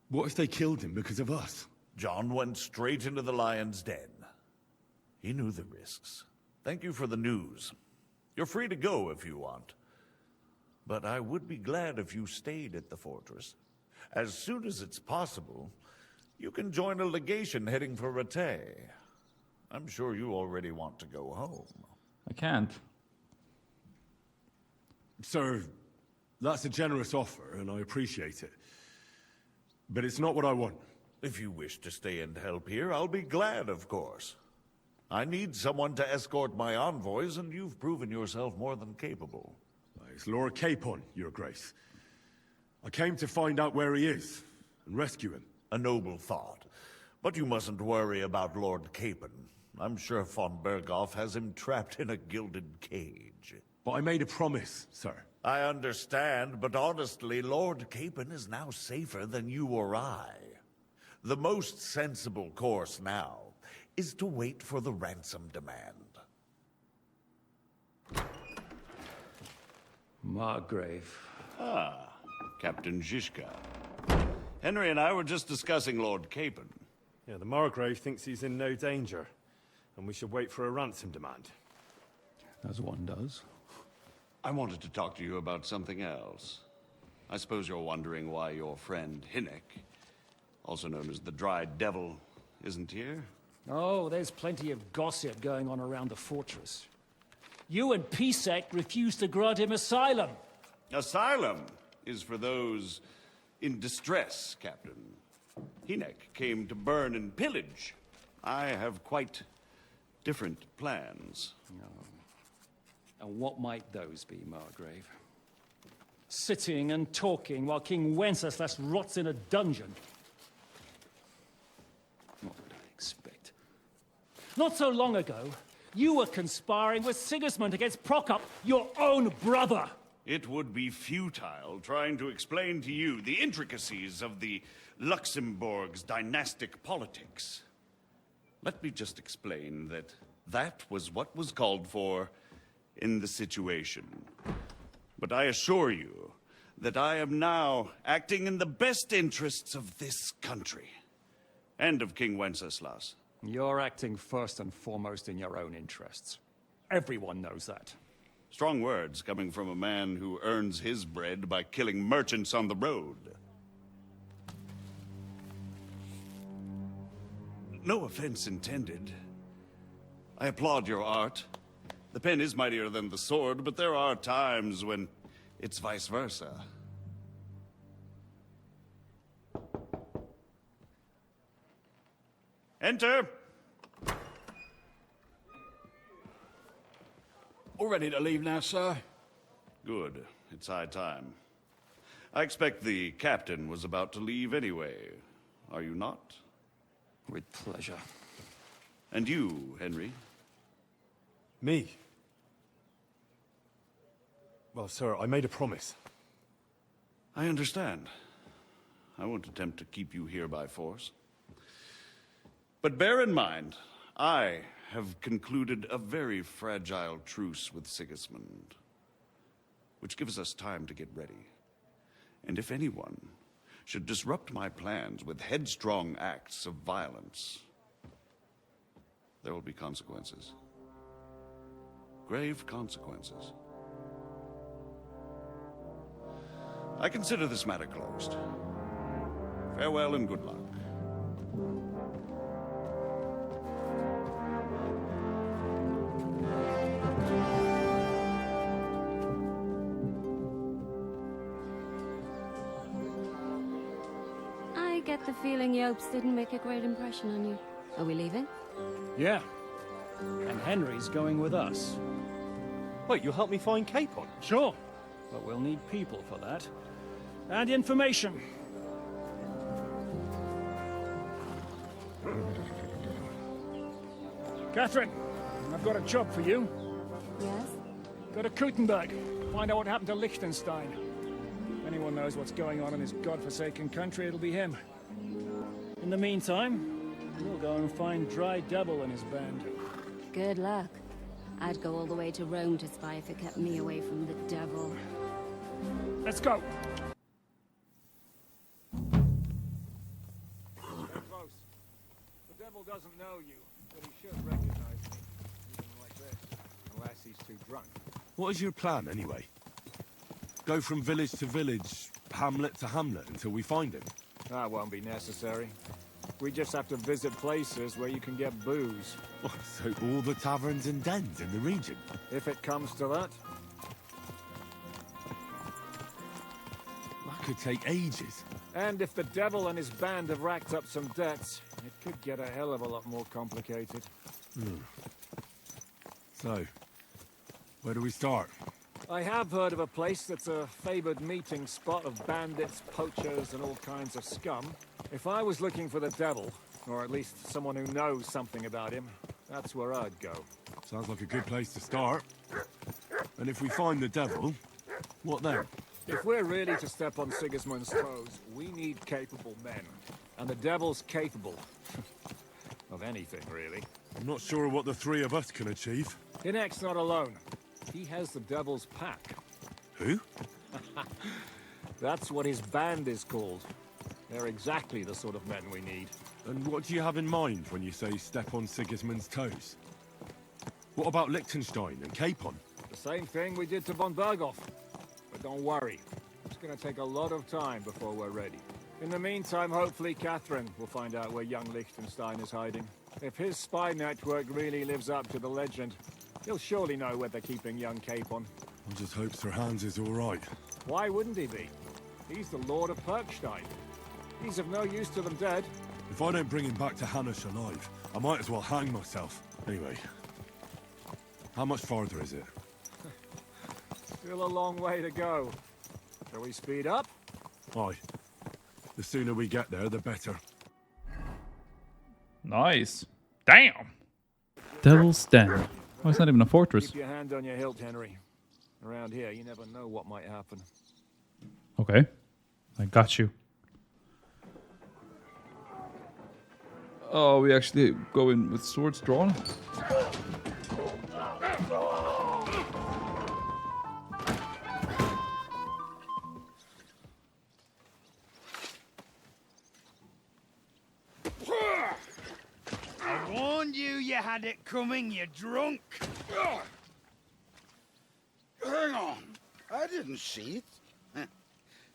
what if they killed him because of us? John went straight into the lion's den. He knew the risks. Thank you for the news. You're free to go if you want. But I would be glad if you stayed at the fortress. As soon as it's possible, you can join a legation heading for Rattay. I'm sure you already want to go home. I can't. Sir, that's a generous offer, and I appreciate it. But it's not what I want. If you wish to stay and help here, I'll be glad, of course. I need someone to escort my envoys, and you've proven yourself more than capable. It's Lord Capon, Your Grace. I came to find out where he is, and rescue him. A noble thought. But you mustn't worry about Lord Capon. I'm sure von Bergov has him trapped in a gilded cage. But I made a promise, sir. I understand, but honestly, Lord Capon is now safer than you or I. The most sensible course now is to wait for the ransom demand. Margrave. Ah, Captain Zizka. Henry and I were just discussing Lord Capon. Yeah, the Margrave thinks he's in no danger, and we should wait for a ransom demand. As one does. I wanted to talk to you about something else. I suppose you're wondering why your friend Hinnek, also known as the Dried Devil, isn't here? Oh, there's plenty of gossip going on around the fortress. You and Pisek refused to grant him asylum. Asylum is for those in distress, Captain. Hinnek came to burn and pillage. I have quite different plans. And what might those be, Margrave? Sitting and talking while King Wenceslas rots in a dungeon. What would I expect? Not so long ago, you were conspiring with Sigismund against Prokop, your own brother. It would be futile trying to explain to you the intricacies of the Luxembourg's dynastic politics. Let me just explain that that was what was called for in the situation. But I assure you that I am now acting in the best interests of this country and of King Wenceslas. You're acting first and foremost in your own interests. Everyone knows that. Strong words coming from a man who earns his bread by killing merchants on the road. No offense intended. I applaud your art. The pen is mightier than the sword, but there are times when it's vice versa. Enter! All ready to leave now, sir? Good. It's high time. I expect the captain was about to leave anyway. Are you not? With pleasure. And you, Henry? Me? Well, sir, I made a promise. I understand. I won't attempt to keep you here by force. But bear in mind, I have concluded a very fragile truce with Sigismund, which gives us time to get ready. And if anyone should disrupt my plans with headstrong acts of violence, there will be consequences. Grave consequences. I consider this matter closed. Farewell and good luck. I get the feeling Yopes didn't make a great impression on you. Are we leaving? Yeah. And Henry's going with us. Wait, you'll help me find Capon? Sure. But we'll need people for that. And information. Catherine, I've got a job for you. Yes? Go to Kuttenberg. Find out what happened to Liechtenstein. If anyone knows what's going on in this godforsaken country, it'll be him. In the meantime, we'll go and find Dry Devil and his band. Good luck. I'd go all the way to Rome to spy if it kept me away from the devil. Let's go! Close. The devil doesn't know you, but he should recognize me, even like this, unless he's too drunk. What is your plan, anyway? Go from village to village, hamlet to hamlet, until we find him? That won't be necessary. We just have to visit places where you can get booze. Oh, so all the taverns and dens in the region? If it comes to that. That could take ages. And if the devil and his band have racked up some debts, it could get a hell of a lot more complicated. So, where do we start? I have heard of a place that's a favored meeting spot of bandits, poachers, and all kinds of scum. If I was looking for the devil, or at least someone who knows something about him, that's where I'd go. Sounds like a good place to start. And if we find the devil, what then? If we're really to step on Sigismund's toes, we need capable men. And the devil's capable. of anything, really. I'm not sure what the three of us can achieve. Hinnek's not alone. He has the devil's pack. Who? That's what his band is called. They're exactly the sort of men we need. And what do you have in mind when you say step on Sigismund's toes? What about Liechtenstein and Capon? The same thing we did to von Berghoff. But don't worry, it's gonna take a lot of time before we're ready. In the meantime, hopefully Catherine will find out where young Liechtenstein is hiding. If his spy network really lives up to the legend, he'll surely know where they're keeping young Capon. I just hope Sir Hans is all right. Why wouldn't he be? He's the Lord of Perkstein. He's of no use to them dead. If I don't bring him back to Hannish alive, I might as well hang myself. Anyway, how much farther is it? Still a long way to go. Shall we speed up? Aye. The sooner we get there, the better. Nice. Damn. Devil's Den. Oh, it's not even a fortress. Keep your hand on your hilt, Henry. Around here, you never know what might happen. Okay. I got you. Oh, we actually go in with swords drawn? I warned you you had it coming, you drunk. Hang on. I didn't see it.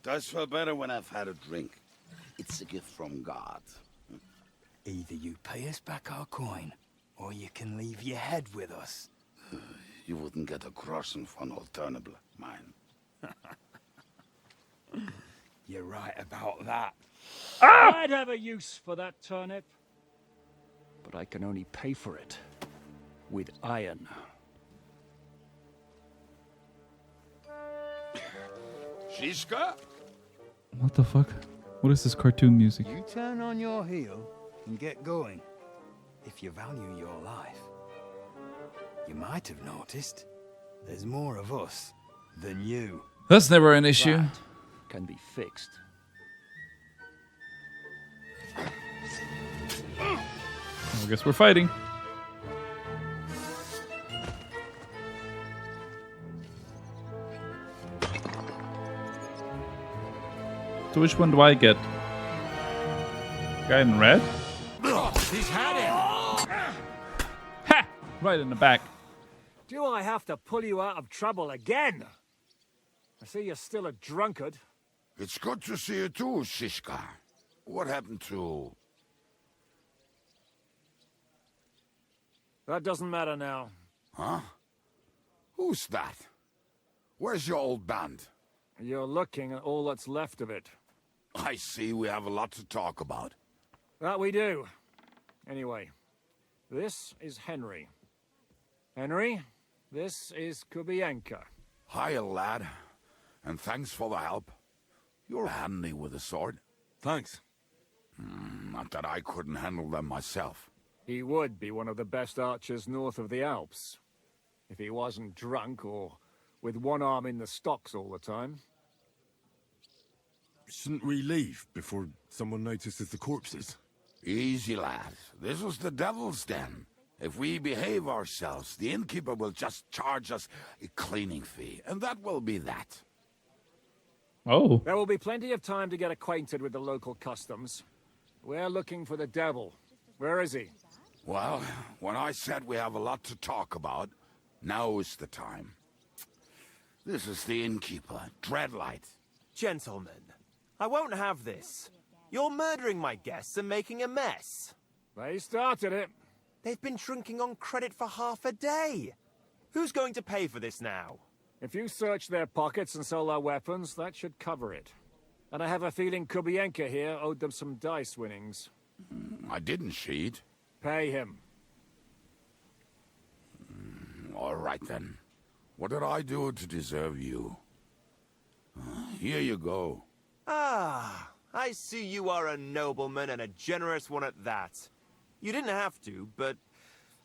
Does feel better when I've had a drink. It's a gift from God. Either you pay us back our coin, or you can leave your head with us. You wouldn't get a groschen for an alternative, mine. You're right about that. I'd have a use for that turnip. But I can only pay for it with iron. Shiska? What the fuck? What is this cartoon music? You turn on your heel and get going. If you value your life. You might have noticed there's more of us than you. That's never an issue. That can be fixed. I guess we're fighting. So which one do I get? Guy in red? He's had him! Ha! Right in the back. Do I have to pull you out of trouble again? I see you're still a drunkard. It's good to see you too, Shiska. What happened to... That doesn't matter now. Huh? Who's that? Where's your old band? You're looking at all that's left of it. I see we have a lot to talk about. That we do. Anyway, this is Henry. Henry, this is Kubienka. Hiya, lad. And thanks for the help. You're handy with a sword. Thanks. Not that I couldn't handle them myself. He would be one of the best archers north of the Alps. If he wasn't drunk or with one arm in the stocks all the time. Shouldn't we leave before someone notices the corpses? Easy, lad. This was the Devil's Den. If we behave ourselves, the innkeeper will just charge us a cleaning fee, and that will be that. Oh. There will be plenty of time to get acquainted with the local customs. We're looking for the devil. Where is he? Well, when I said we have a lot to talk about, now is the time. This is the innkeeper, Dreadlight. Gentlemen, I won't have this. You're murdering my guests and making a mess. They started it. They've been drinking on credit for half a day. Who's going to pay for this now? If you search their pockets and sell their weapons, that should cover it. And I have a feeling Kubienka here owed them some dice winnings. I didn't cheat. Pay him. All right, then. What did I do to deserve you? Here you go. Ah, I see you are a nobleman and a generous one at that. You didn't have to, but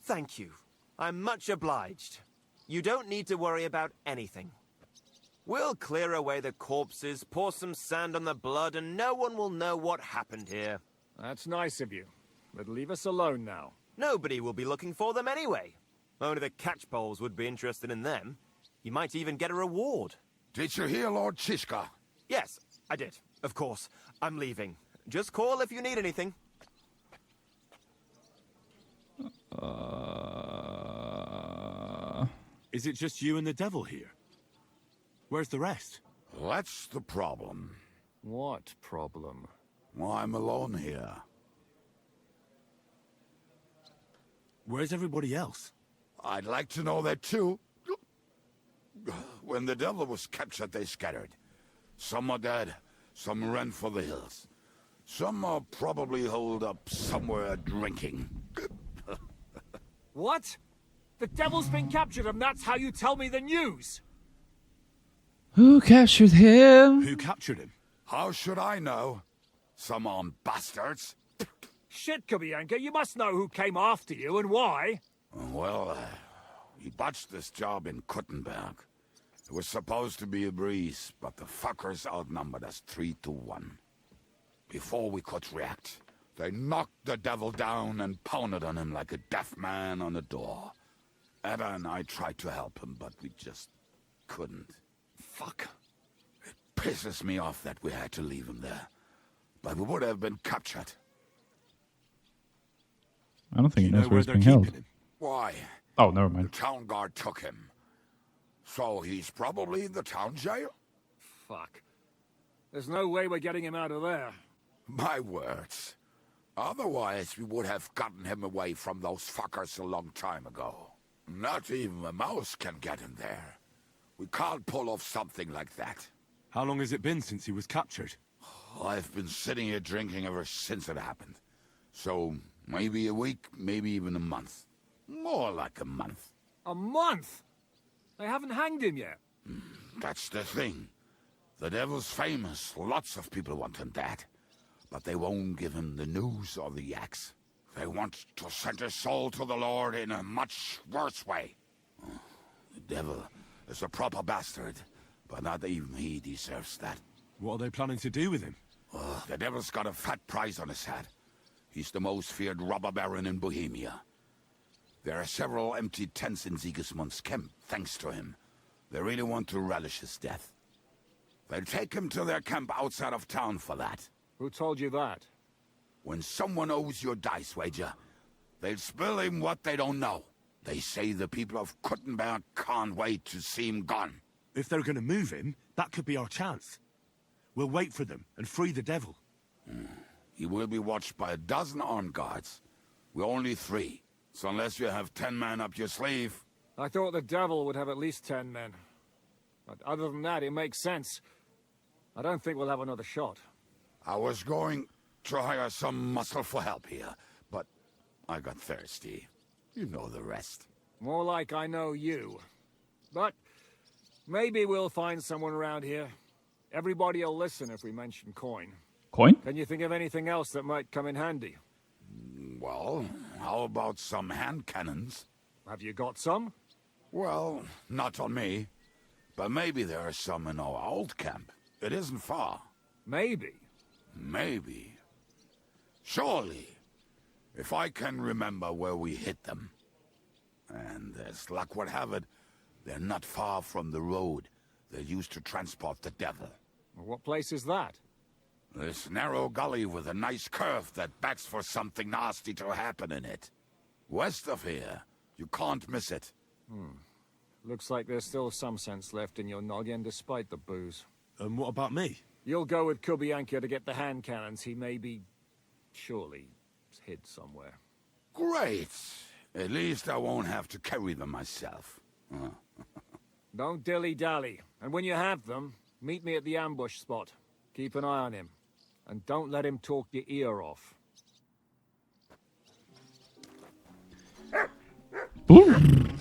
thank you. I'm much obliged. You don't need to worry about anything. We'll clear away the corpses, pour some sand on the blood, and no one will know what happened here. That's nice of you. But leave us alone now. Nobody will be looking for them anyway. Only the catchpoles would be interested in them. You might even get a reward. Did you hear Lord Chishka? Yes, I did. Of course. I'm leaving. Just call if you need anything. Is it just you and the devil here? Where's the rest? That's the problem. What problem? Well, I'm alone here. Where's everybody else? I'd like to know that too. When the devil was captured, they scattered. Some are dead, some ran for the hills. Some are probably holed up somewhere drinking. What? The devil's been captured and that's how you tell me the news? Who captured him? Who captured him? How should I know? Some armed bastards. Shit, Kubianka, you must know who came after you and why. Well, he botched this job in Kuttenberg. It was supposed to be a breeze, but the fuckers outnumbered us 3-1. Before we could react, they knocked the devil down and pounded on him like a deaf man on a door. Ada and I tried to help him, but we just couldn't. Fuck. It pisses me off that we had to leave him there. But we would have been captured. I don't think he knows where he's being keeping held. him? Why? Oh, never mind. The town guard took him. So he's probably in the town jail? Fuck. There's no way we're getting him out of there. My words. Otherwise, we would have gotten him away from those fuckers a long time ago. Not even a mouse can get him there. We can't pull off something like that. How long has it been since he was captured? I've been sitting here drinking ever since it happened. So, maybe a week, maybe even a month. More like a month. A month? They haven't hanged him yet. That's the thing. The devil's famous. Lots of people want him dead. But they won't give him the news or the axe. They want to send his soul to the Lord in a much worse way. The devil is a proper bastard, but not even he deserves that. What are they planning to do with him? The devil's got a fat price on his head. He's the most feared robber baron in Bohemia. There are several empty tents in Sigismund's camp, thanks to him. They really want to relish his death. They'll take him to their camp outside of town for that. Who told you that? When someone owes you a dice wager, they'll spill him what they don't know. They say the people of Kuttenberg can't wait to see him gone. If they're going to move him, that could be our chance. We'll wait for them and free the devil. He will be watched by a dozen armed guards. We're only 3. So unless you have 10 men up your sleeve... I thought the devil would have at least 10 men. But other than that, it makes sense. I don't think we'll have another shot. I was going to hire some muscle for help here, but I got thirsty. You know the rest. More like I know you. But maybe we'll find someone around here. Everybody will listen if we mention coin. Coin? Can you think of anything else that might come in handy? Well, how about some hand cannons? Have you got some? Well, not on me. But maybe there are some in our old camp. It isn't far. Maybe. Maybe. Surely. If I can remember where we hid them. And as luck would have it, they're not far from the road they used to transport the devil. What place is that? This narrow gully with a nice curve that begs for something nasty to happen in it. West of here. You can't miss it. Looks like there's still some sense left in your noggin despite the booze. And what about me? You'll go with Kubianka to get the hand cannons. He may be... surely hid somewhere. Great. At least I won't have to carry them myself. Don't dilly-dally. And when you have them, meet me at the ambush spot. Keep an eye on him. And don't let him talk your ear off. Boom!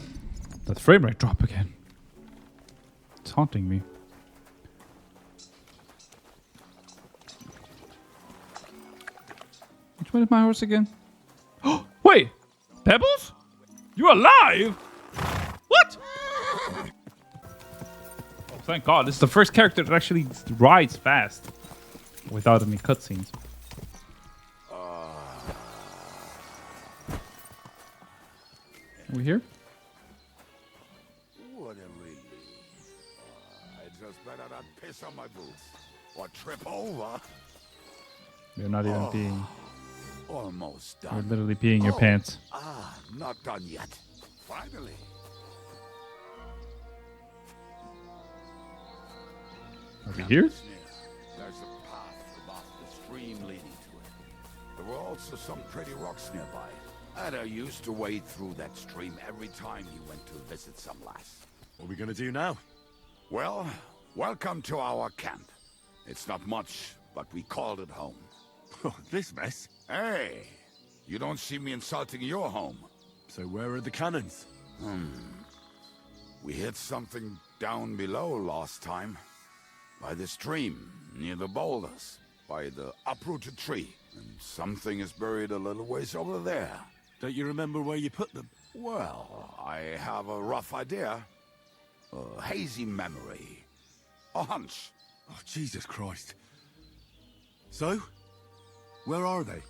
That frame rate drop again. It's haunting me. Which way is my horse again? Oh, wait! Pebbles? You alive? What? Oh, thank God. This is the first character that actually rides fast. Without any cutscenes. Are we here? What a relief. I Just better not piss on my boots. Or trip over. You're not even peeing. Almost done. You're literally peeing your pants. Not done yet. Finally. Over here? There's a path above the stream leading to it. There were also some pretty rocks nearby. And I used to wade through that stream every time he went to visit some lass. What are we gonna do now? Well, welcome to our camp. It's not much, but we called it home. This mess? Hey, you don't see me insulting your home. So where are the cannons? We hit something down below last time. By the stream, near the boulders. By the uprooted tree. And something is buried a little ways over there. Don't you remember where you put them? Well, I have a rough idea. A hazy memory. A hunch. Oh, Jesus Christ. So? Where are they?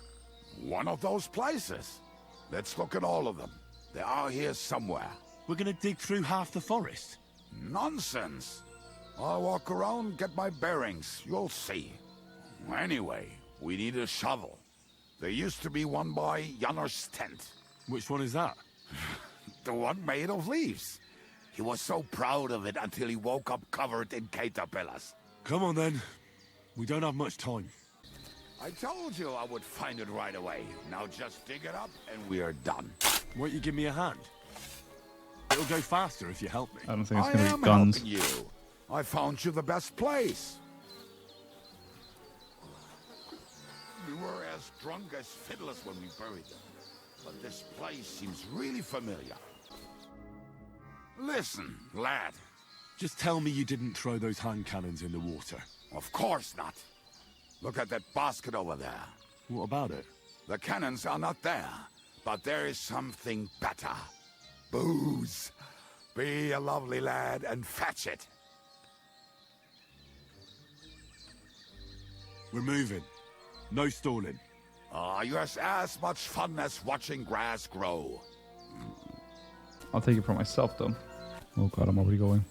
One of those places. Let's look at all of them. They are here somewhere. We're gonna dig through half the forest? Nonsense. I'll walk around, get my bearings. You'll see. Anyway, we need a shovel. There used to be one by Janner's tent. Which one is that? The one made of leaves. He was so proud of it until he woke up covered in caterpillars. Come on then. We don't have much time. I told you I would find it right away. Now just dig it up and we are done. Won't you give me a hand? It'll go faster if you help me. I don't think it's I gonna am be guns. helping you. I found you the best place. We were as drunk as fiddlers when we buried them. But this place seems really familiar. Listen, lad. Just tell me you didn't throw those hand cannons in the water. Of course not. Look at that basket over there. What about it? The cannons are not there, but there is something better. Booze. Be a lovely lad and fetch it. We're moving. No stalling. You're as much fun as watching grass grow. I'll take it for myself, though. Oh god, I'm already going.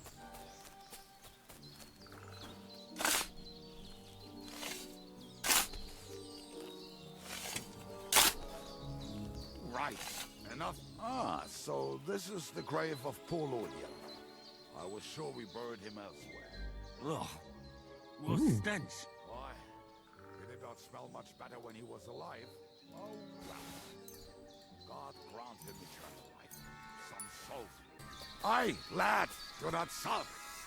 Right. Enough. So this is the grave of poor Lord Yellow. I was sure we buried him elsewhere. Ugh. What stench. Why? He did not smell much better when he was alive. Oh, well. God grant him eternal life. Some salt. Aye, lad, do not sulk.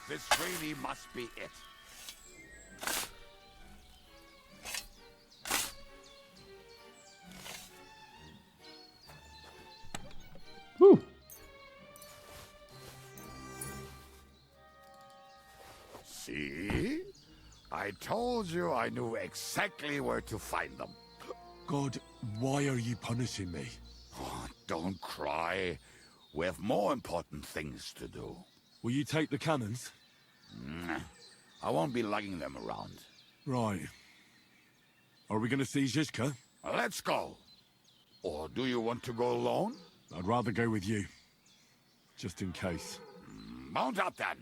This really must be it. Woo! See? I told you I knew exactly where to find them. God, why are you punishing me? Oh, don't cry. We have more important things to do. Will you take the cannons? I won't be lugging them around. Right. Are we going to see Zizka? Let's go. Or do you want to go alone? I'd rather go with you. Just in case. Mount up then.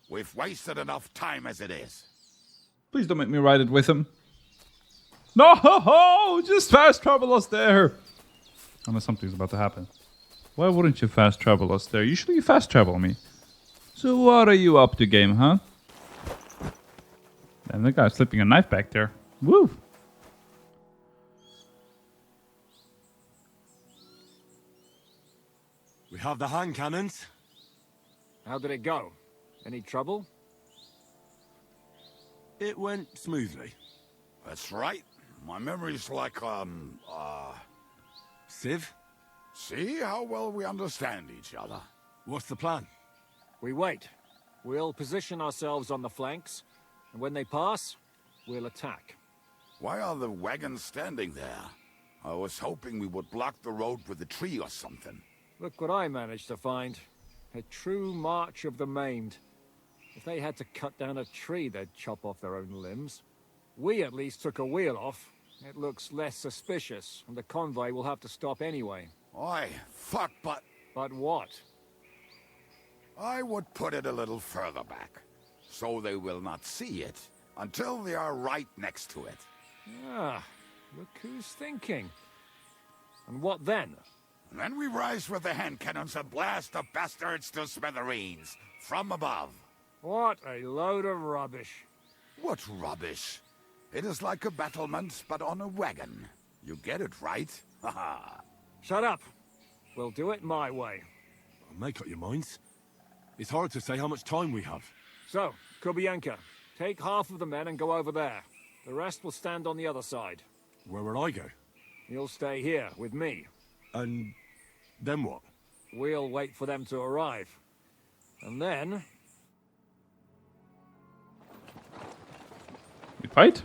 We've wasted enough time as it is. Please don't make me ride it with him. No! Just fast travel us there! Unless something's about to happen. Why wouldn't you fast travel us there? Usually you fast travel me. So what are you up to, game, huh? And the guy's slipping a knife back there. Woo! We have the hand cannons. How did it go? Any trouble? It went smoothly. That's right. My memory's like, Civ? See how well we understand each other. What's the plan? We wait. We'll position ourselves on the flanks, and when they pass, we'll attack. Why are the wagons standing there? I was hoping we would block the road with a tree or something. Look what I managed to find. A true march of the maimed. If they had to cut down a tree, they'd chop off their own limbs. We at least took a wheel off. It looks less suspicious, and the convoy will have to stop anyway. Oi, fuck, but... But what? I would put it a little further back. so they will not see it until they are right next to it. Ah, look who's thinking. And what then? Then we rise with the hand cannons and blast the bastards to smithereens from above. What a load of rubbish. What rubbish? It is like a battlement, but on a wagon. You get it, right? Haha. Shut up. We'll do it my way. Make up your minds. It's hard to say how much time we have. So, Kubienka, take half of the men and go over there. The rest will stand on the other side. Where will I go? You'll stay here with me. And then what? We'll wait for them to arrive. And then... We fight?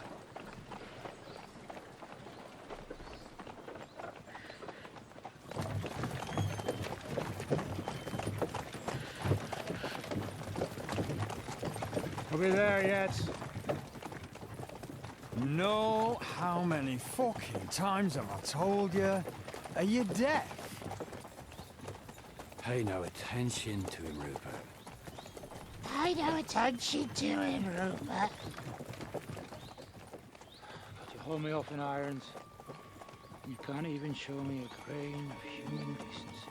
Are we there yet? No, how many fucking times have I told you? Are you deaf? Pay no attention to him, Rupert. Pay no attention to him, Rupert. Got to hold me up in irons. You can't even show me a grain of human decency.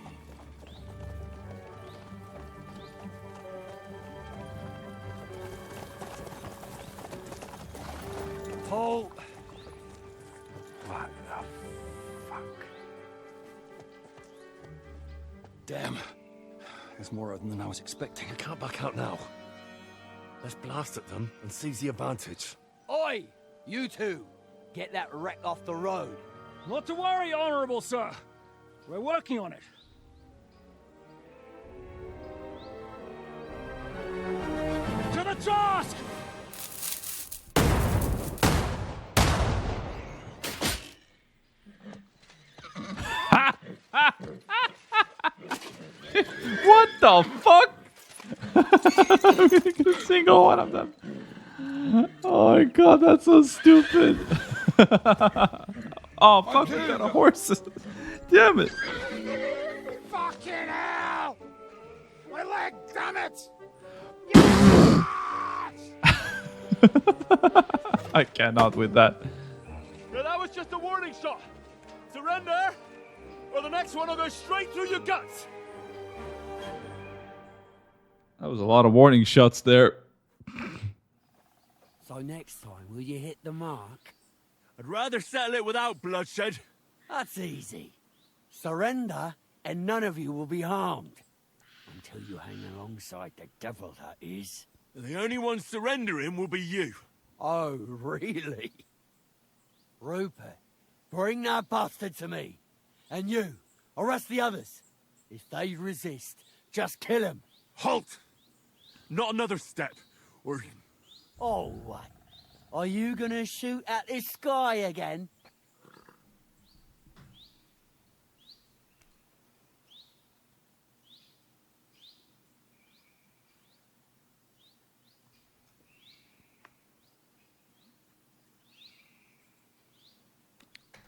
Paul! What the fuck? Damn. There's more of them than I was expecting. I can't back out now. Let's blast at them and seize the advantage. Oi! You two! Get that wreck off the road. Not to worry, Honorable Sir. We're working on it. To the task! What the fuck? I'm gonna get a single one of them. Oh my god, that's so stupid. Oh fuck, we got a horse. Damn it. Fucking hell! My leg, damn it! I cannot with that. Yeah, that was just a warning shot. Surrender, or the next one will go straight through your guts. That was a lot of warning shots there. So next time, will you hit the mark? I'd rather settle it without bloodshed. That's easy. Surrender, and none of you will be harmed. Until you hang alongside the devil, that is. The only one surrendering will be you. Oh, really? Rupert, bring that bastard to me. And you, arrest the others. If they resist, just kill them. Halt! Not another step, or... Oh, what? Are you gonna shoot at this sky again?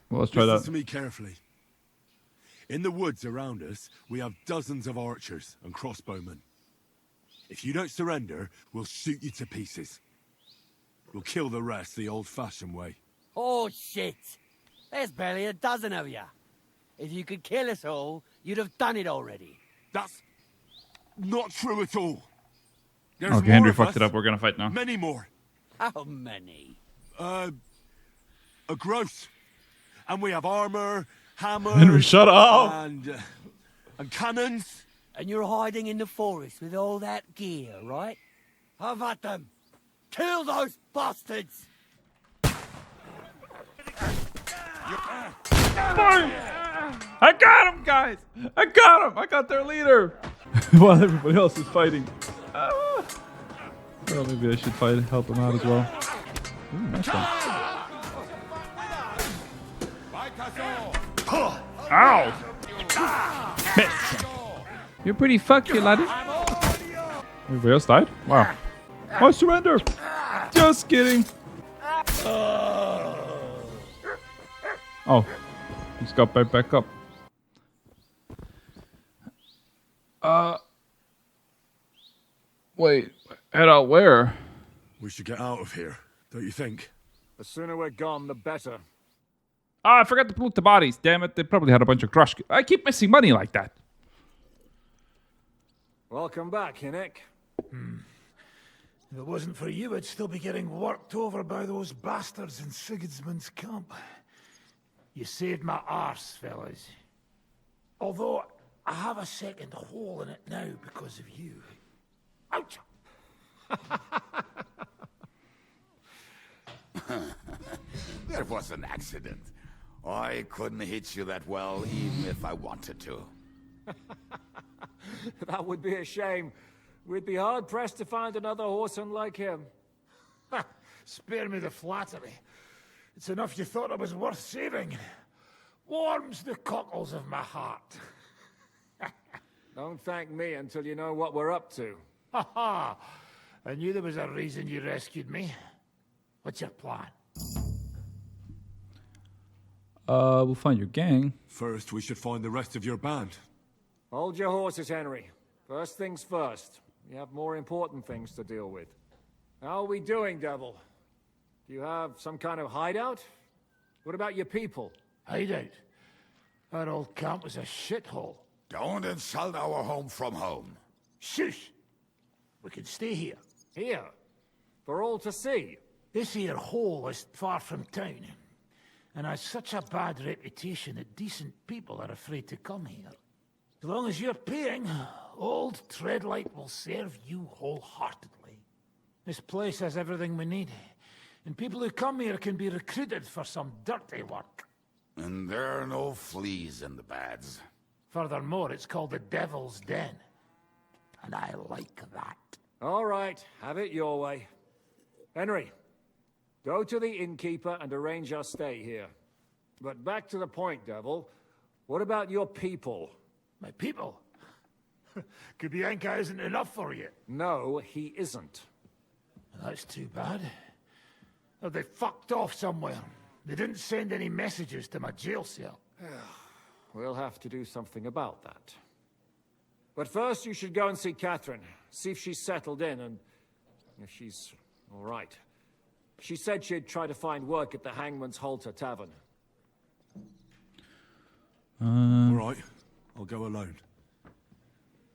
Well, let's try Listen that. to me carefully. In the woods around us, we have dozens of archers and crossbowmen. If you don't surrender, we'll shoot you to pieces. We'll kill the rest the old-fashioned way. Oh, shit! There's barely a dozen of you. If you could kill us all, you'd have done it already. That's not true at all. There's Okay, more Henry of fucked us. it up. We're gonna fight now. Many more. How many? A gross. And we have armor, hammers... Henry, shut up! And cannons. And you're hiding in the forest with all that gear, right? Have at them! Kill those bastards! I got him, guys! I got him! I got their leader! While everybody else is fighting. Well, maybe I should help them out as well. Ooh, nice one. Ow! Miss. You're pretty fucked, you laddie. Everybody else died? Wow. I surrender! Just kidding. Oh. He's got right back up. Wait. Head out where? We should get out of here, don't you think? The sooner we're gone, the better. Ah, I forgot to loot the bodies. Damn it, they probably had a bunch of crush. I keep missing money like that. Welcome back, Hinnick. If it wasn't for you, I'd still be getting worked over by those bastards in Sigismund's camp. You saved my arse, fellas. Although, I have a second hole in it now because of you. Ouch! There was an accident. I couldn't hit you that well, even if I wanted to. That would be a shame. We'd be hard-pressed to find another horseman like him. Spare me the flattery. It's enough you thought I was worth saving. Warms the cockles of my heart. Don't thank me until you know what we're up to. Ha ha! I knew there was a reason you rescued me. What's your plan? We'll find your gang. First, we should find the rest of your band. Hold your horses, Henry. First things first. We have more important things to deal with. How are we doing, Devil? Do you have some kind of hideout? What about your people? Hideout? Our old camp was a shithole. Don't insult our home from home. Shush! We can stay here. Here? For all to see? This here hole is far from town, and has such a bad reputation that decent people are afraid to come here. As long as you're paying, old Treadlight will serve you wholeheartedly. This place has everything we need, and people who come here can be recruited for some dirty work. And there are no fleas in the beds. Furthermore, it's called the Devil's Den, and I like that. All right, have it your way. Henry, go to the innkeeper and arrange our stay here. But back to the point, Devil. What about your people? My people? Kubienka isn't enough for you. No, he isn't. That's too bad. Oh, they fucked off somewhere. They didn't send any messages to my jail cell. We'll have to do something about that. But first, you should go and see Catherine. See if she's settled in and if she's all right. She said she'd try to find work at the Hangman's Halter Tavern. All right, I'll go alone.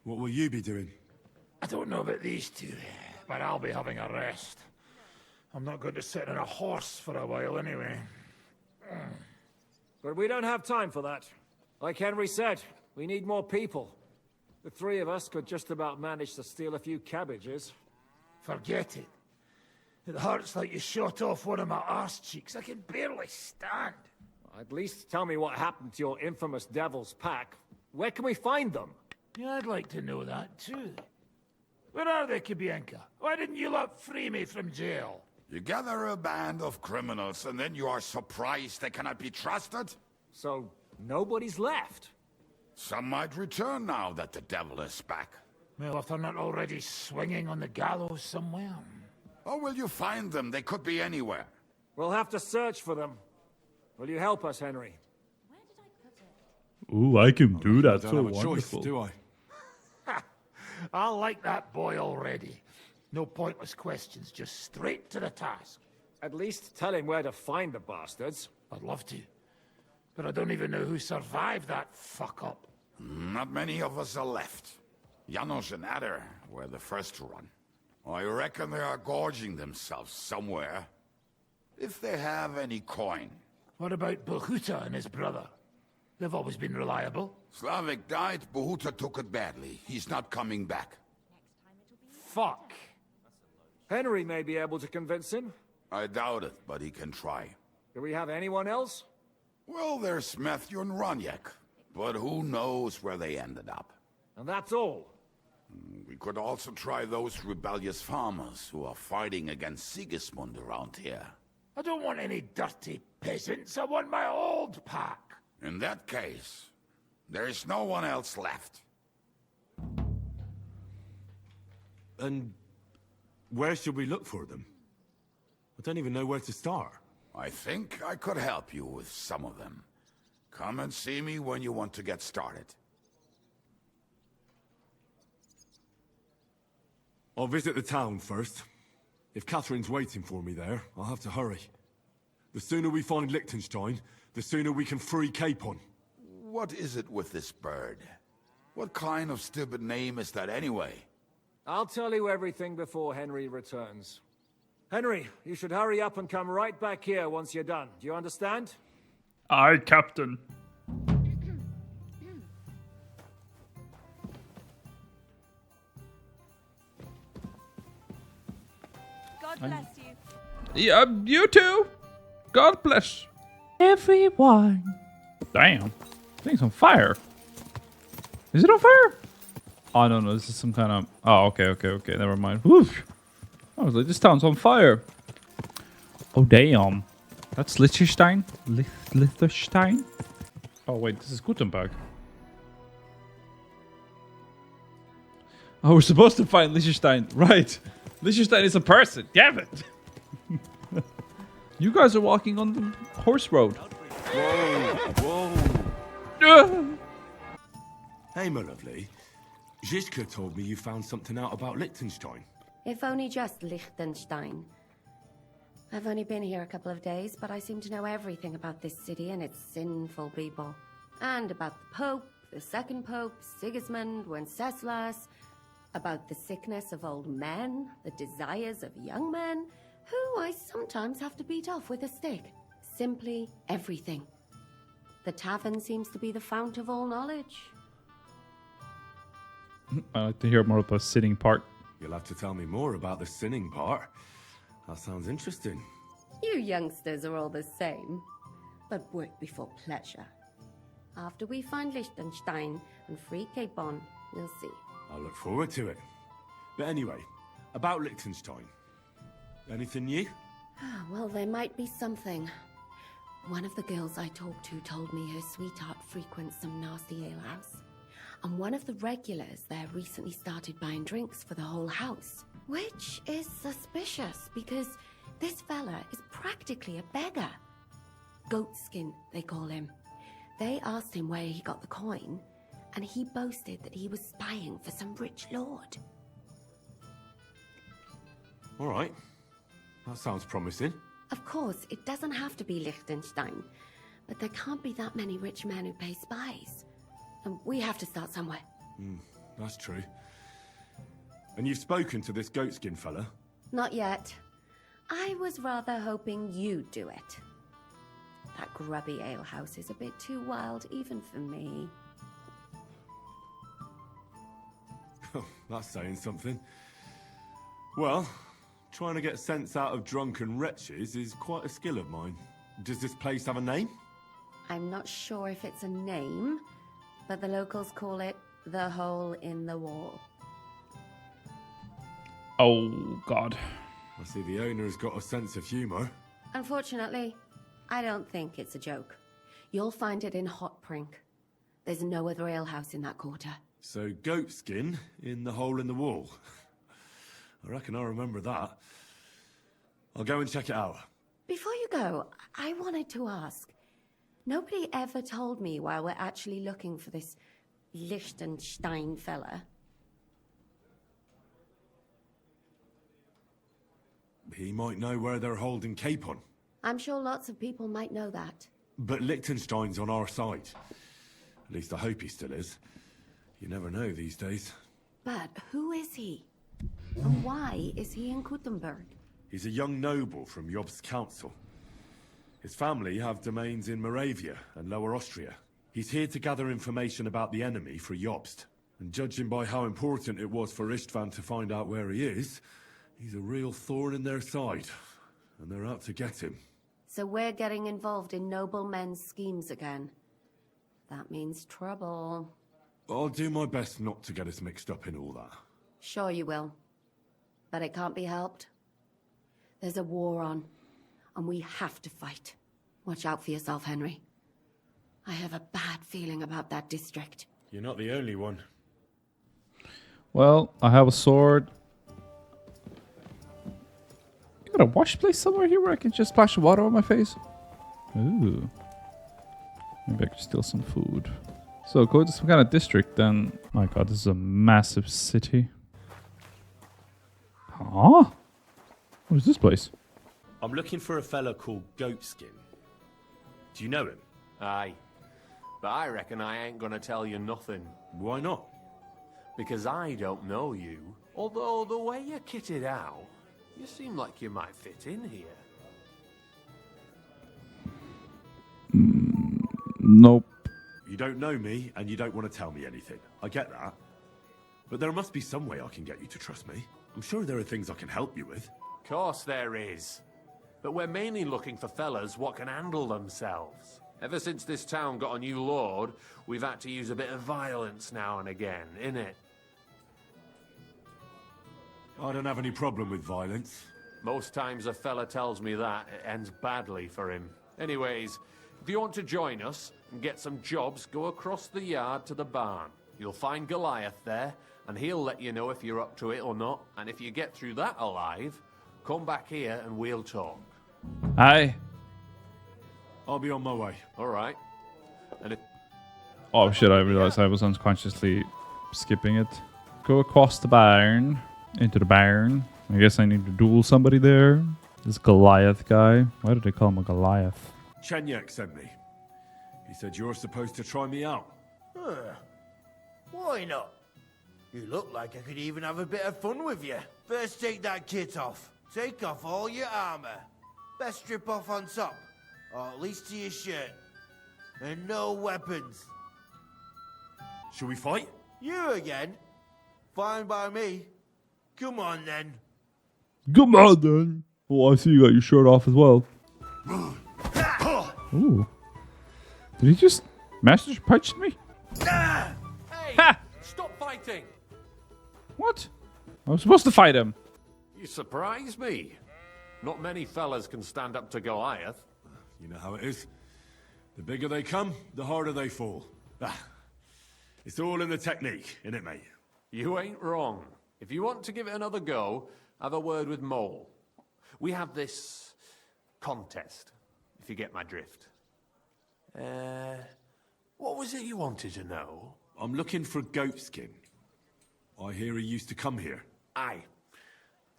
What will you be doing? I don't know about these two, but I'll be having a rest. I'm not going to sit on a horse for a while anyway. But we don't have time for that. Like Henry said, we need more people. The three of us could just about manage to steal a few cabbages. Forget it. It hurts like you shot off one of my arse cheeks. I can barely stand. At least tell me what happened to your infamous Devil's Pack. Where can we find them? Yeah, I'd like to know that too. Where are they, Kubienka? Why didn't you lot free me from jail? You gather a band of criminals and then you are surprised they cannot be trusted? So, nobody's left? Some might return now that the devil is back. Well, if they're not already swinging on the gallows somewhere. Or will you find them? They could be anywhere. We'll have to search for them. Will you help us, Henry? Ooh, I can do that. I don't So have a wonderful. choice, do I? I like that boy already. No pointless questions, just straight to the task. At least tell him where to find the bastards. I'd love to. But I don't even know who survived that fuck-up. Not many of us are left. Janos and Adder were the first to run. I reckon they are gorging themselves somewhere. If they have any coin. What about Bohuta and his brother? They've always been reliable. Slavik died, Bohuta took it badly. He's not coming back. Fuck. Henry may be able to convince him. I doubt it, but he can try. Do we have anyone else? Well, there's Matthew and Roniak, but who knows where they ended up. And that's all. We could also try those rebellious farmers who are fighting against Sigismund around here. I don't want any dirty peasants. I want my old pack. In that case, there is no one else left. And where should we look for them? I don't even know where to start. I think I could help you with some of them. Come and see me when you want to get started. I'll visit the town first. If Catherine's waiting for me there, I'll have to hurry. The sooner we find Liechtenstein, the sooner we can free Capon. What is it with this bird? What kind of stupid name is that anyway? I'll tell you everything before Henry returns. Henry, you should hurry up and come right back here once you're done. Do you understand? Aye, Captain. God bless you. Yeah, you too. God bless everyone. Damn. Thing's on fire. Is it on fire? Oh, no. This is some kind of... Oh, okay. Never mind. Woof. I was like, this town's on fire. Oh, damn. That's Liechtenstein? Liechtenstein? Oh, wait. This is Gutenberg. Oh, we're supposed to find Liechtenstein. Right. Liechtenstein is a person. Damn it. You guys are walking on the horse road. Whoa. Hey, my lovely. Zizka told me you found something out about Liechtenstein. If only just Liechtenstein. I've only been here a couple of days, but I seem to know everything about this city and its sinful people. And about the Pope, the second Pope, Sigismund, Wenceslas, about the sickness of old men, the desires of young men, who I sometimes have to beat off with a stick. Simply everything. The tavern seems to be the fount of all knowledge. I'd like to hear more about the sitting part. You'll have to tell me more about the sinning part. That sounds interesting. You youngsters are all the same, but work before pleasure. After we find Liechtenstein and free Capon, we'll see. I look forward to it. But anyway, about Liechtenstein. Anything new? Well, there might be something. One of the girls I talked to told me her sweetheart frequents some nasty alehouse. And one of the regulars there recently started buying drinks for the whole house. Which is suspicious, because this fella is practically a beggar. Goatskin, they call him. They asked him where he got the coin, and he boasted that he was spying for some rich lord. All right. That sounds promising. Of course, it doesn't have to be Liechtenstein, but there can't be that many rich men who pay spies. And we have to start somewhere. That's true. And you've spoken to this goatskin fella? Not yet. I was rather hoping you'd do it. That grubby alehouse is a bit too wild even for me. That's saying something. Well, trying to get sense out of drunken wretches is quite a skill of mine. Does this place have a name? I'm not sure if it's a name, but the locals call it the Hole in the Wall. Oh, God. I see the owner's got a sense of humor. Unfortunately, I don't think it's a joke. You'll find it in Hotprink. There's no other alehouse in that quarter. So goatskin in the hole in the wall. I reckon I remember that. I'll go and check it out. Before you go, I wanted to ask. Nobody ever told me why we're actually looking for this Liechtenstein fella. He might know where they're holding Capon. I'm sure lots of people might know that. But Liechtenstein's on our side. At least I hope he still is. You never know these days. But who is he? And why is he in Gutenberg? He's a young noble from Jobst's council. His family have domains in Moravia and Lower Austria. He's here to gather information about the enemy for Jobst. And judging by how important it was for Istvan to find out where he is, he's a real thorn in their side. And they're out to get him. So we're getting involved in noble men's schemes again. That means trouble. I'll do my best not to get us mixed up in all that. Sure you will. But it can't be helped. There's a war on, and we have to fight. Watch out for yourself, Henry. I have a bad feeling about that district. You're not the only one. Well, I have a sword. You got a wash place somewhere here where I can just splash water on my face? Ooh. Maybe I could steal some food. So go to some kind of district then. My god, this is a massive city. Huh? What is this place? I'm looking for a fella called Goatskin. Do you know him? Aye. But I reckon I ain't gonna tell you nothing. Why not? Because I don't know you. Although the way you're kitted out, you seem like you might fit in here. Nope. You don't know me, and you don't want to tell me anything. I get that. But there must be some way I can get you to trust me. I'm sure there are things I can help you with. Course there is. But we're mainly looking for fellas what can handle themselves. Ever since this town got a new lord, we've had to use a bit of violence now and again, innit? I don't have any problem with violence. Most times a fella tells me that, it ends badly for him. Anyways, if you want to join us and get some jobs, go across the yard to the barn. You'll find Goliath there, and he'll let you know if you're up to it or not. And if you get through that alive, come back here and we'll talk. Aye. I'll be on my way. All right. And if... Oh shit, I realized I was unconsciously skipping it. Go across the barn. Into the barn. I guess I need to duel somebody there. This Goliath guy. Why did they call him a Goliath? Chenyek sent me. He said you're supposed to try me out. Why not? You look like I could even have a bit of fun with you. First take that kit off. Take off all your armor. Best strip off on top. Or at least to your shirt. And no weapons. Shall we fight? You again? Fine by me. Come on then. Come on then. Oh, I see you got your shirt off as well. Ooh. Did he just master punch me? Hey! Ha! Stop fighting! What? I was supposed to fight him. You surprise me. Not many fellas can stand up to Goliath. You know how it is. The bigger they come, the harder they fall. It's all in the technique, innit, mate? You ain't wrong. If you want to give it another go, have a word with Mole. We have this contest, if you get my drift. What was it you wanted to know? I'm looking for Goatskin. I hear he used to come here. Aye.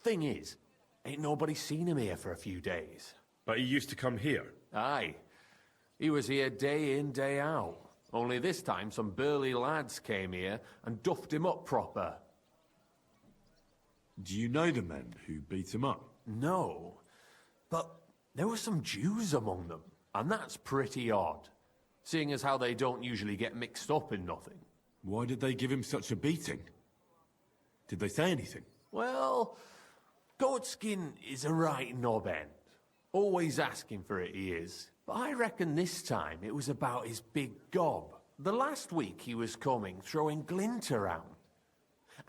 Thing is, ain't nobody seen him here for a few days. But he used to come here? Aye. He was here day in, day out. Only this time some burly lads came here and duffed him up proper. Do you know the men who beat him up? No. But there were some Jews among them, and that's pretty odd. Seeing as how they don't usually get mixed up in nothing. Why did they give him such a beating? Did they say anything? Well, Goatskin is a right knob end. Always asking for it, he is. But I reckon this time it was about his big gob. The last week he was coming, throwing glint around.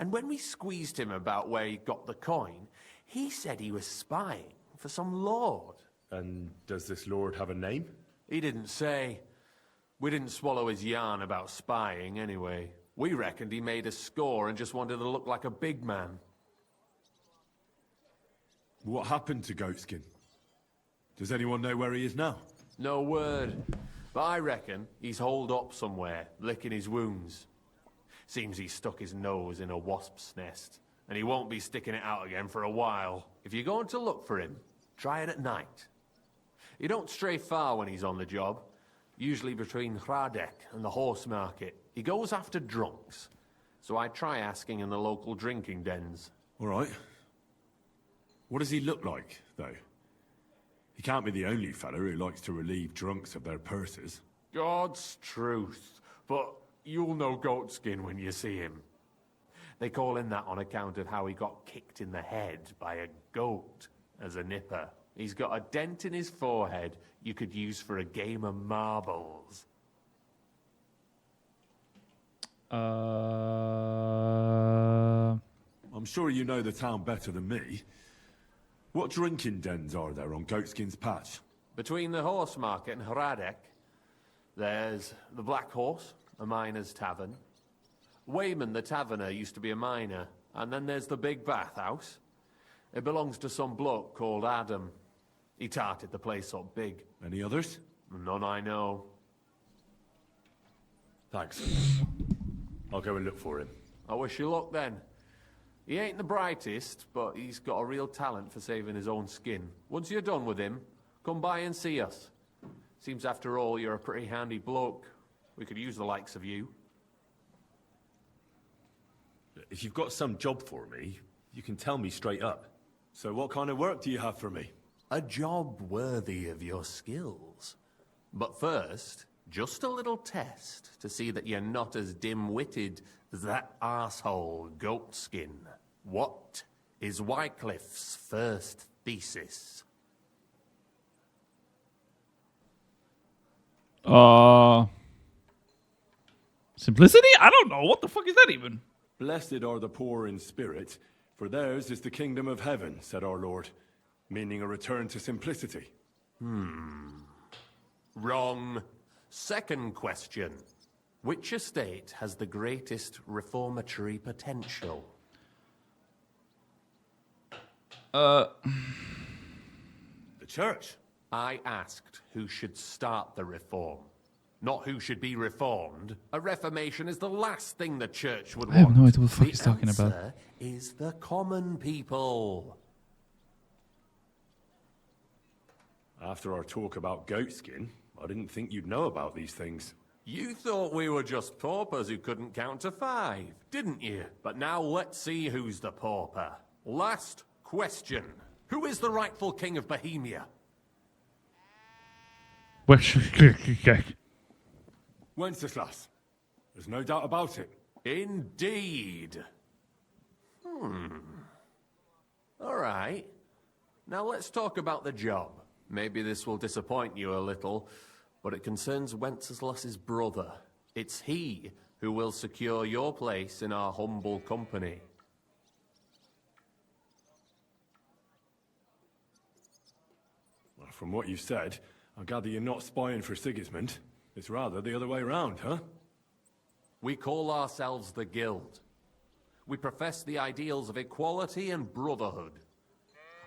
And when we squeezed him about where he got the coin, he said he was spying for some lord. And does this lord have a name? He didn't say. We didn't swallow his yarn about spying anyway. We reckoned he made a score and just wanted to look like a big man. What happened to Goatskin? Does anyone know where he is now? No word. But I reckon he's holed up somewhere, licking his wounds. Seems he stuck his nose in a wasp's nest, and he won't be sticking it out again for a while. If you're going to look for him, try it at night. He don't stray far when he's on the job, usually between Hradek and the horse market. He goes after drunks, so I try asking in the local drinking dens. All right. What does he look like, though? He can't be the only fella who likes to relieve drunks of their purses. God's truth, but you'll know Goatskin when you see him. They call him that on account of how he got kicked in the head by a goat as a nipper. He's got a dent in his forehead you could use for a game of marbles. I'm sure you know the town better than me. What drinking dens are there on Goatskin's patch? Between the horse market and Hradek, there's the Black Horse, a miner's tavern. Wayman the taverner used to be a miner. And then there's the Big Bathhouse. It belongs to some bloke called Adam. He tarted the place up big. Any others? None I know. Thanks. I'll go and look for him. I wish you luck then. He ain't the brightest, but he's got a real talent for saving his own skin. Once you're done with him, come by and see us. Seems after all you're a pretty handy bloke. We could use the likes of you. If you've got some job for me, you can tell me straight up. So what kind of work do you have for me? A job worthy of your skills. But first, just a little test to see that you're not as dim-witted as that arsehole Goatskin. What is Wycliffe's first thesis? Simplicity? I don't know. What the fuck is that even? Blessed are the poor in spirit, for theirs is the kingdom of heaven, said our Lord, meaning a return to simplicity. Wrong. Second question. Which estate has the greatest reformatory potential? The church. I asked who should start the reform, not who should be reformed. A reformation is the last thing the church would want. I have no idea what the fuck he's talking about. The answer is the common people. After our talk about goatskin, I didn't think you'd know about these things. You thought we were just paupers who couldn't count to 5, didn't you? But now let's see who's the pauper. Last question. Who is the rightful king of Bohemia? Wenceslas. There's no doubt about it. Indeed. All right. Now let's talk about the job. Maybe this will disappoint you a little, but it concerns Wenceslas's brother. It's he who will secure your place in our humble company. Well, from what you've said, I gather you're not spying for Sigismund. It's rather the other way around, huh? We call ourselves the Guild. We profess the ideals of equality and brotherhood.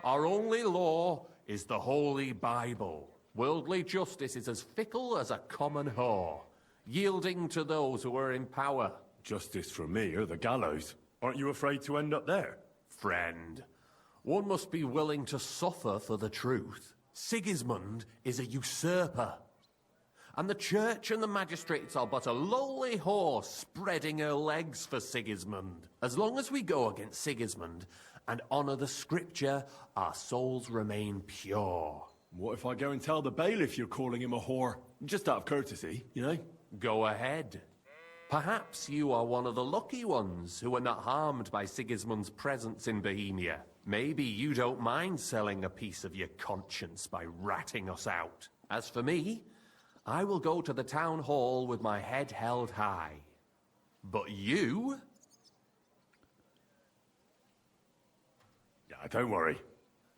Our only law is the Holy Bible. Worldly justice is as fickle as a common whore, yielding to those who are in power. Justice for me or the gallows. Aren't you afraid to end up there? Friend, one must be willing to suffer for the truth. Sigismund is a usurper. And the church and the magistrates are but a lowly whore spreading her legs for Sigismund. As long as we go against Sigismund and honor the scripture, our souls remain pure. What if I go and tell the bailiff you're calling him a whore? Just out of courtesy, you know? Go ahead. Perhaps you are one of the lucky ones who are not harmed by Sigismund's presence in Bohemia. Maybe you don't mind selling a piece of your conscience by ratting us out. As for me, I will go to the town hall with my head held high. But you? Yeah, don't worry.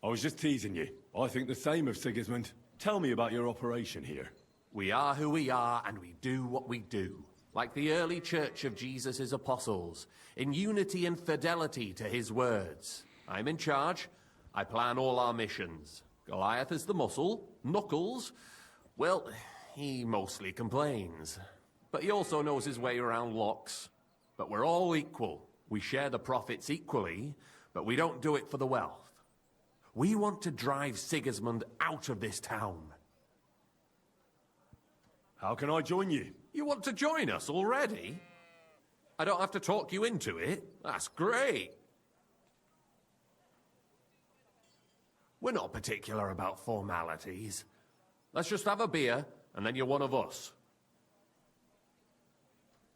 I was just teasing you. I think the same of Sigismund. Tell me about your operation here. We are who we are, and we do what we do. Like the early church of Jesus' apostles, in unity and fidelity to his words. I'm in charge. I plan all our missions. Goliath is the muscle. Knuckles, well, he mostly complains. But he also knows his way around locks. But we're all equal. We share the profits equally, but we don't do it for the wealth. We want to drive Sigismund out of this town. How can I join you? You want to join us already? I don't have to talk you into it. That's great. We're not particular about formalities. Let's just have a beer, and then you're one of us.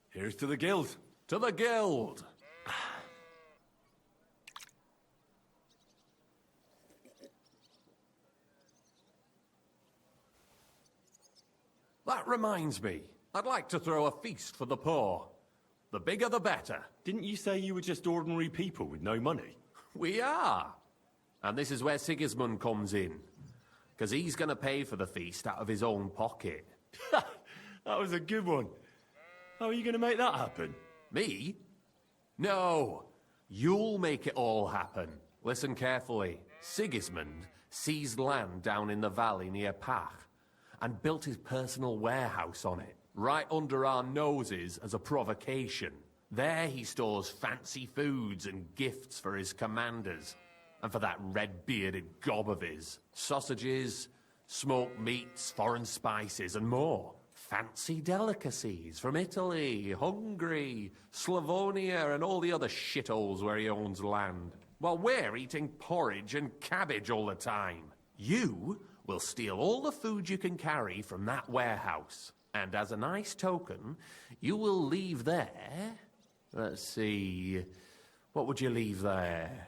Here's to the Guild. To the Guild! That reminds me, I'd like to throw a feast for the poor. The bigger the better. Didn't you say you were just ordinary people with no money? We are. And this is where Sigismund comes in. Because he's going to pay for the feast out of his own pocket. That was a good one. How are you going to make that happen? Me? No. You'll make it all happen. Listen carefully. Sigismund seized land down in the valley near Pach and built his personal warehouse on it, right under our noses as a provocation. There he stores fancy foods and gifts for his commanders. And for that red-bearded gob of his. Sausages, smoked meats, foreign spices, and more. Fancy delicacies from Italy, Hungary, Slavonia, and all the other shitholes where he owns land. While we're eating porridge and cabbage all the time. You will steal all the food you can carry from that warehouse. And as a nice token, you will leave there... Let's see... What would you leave there?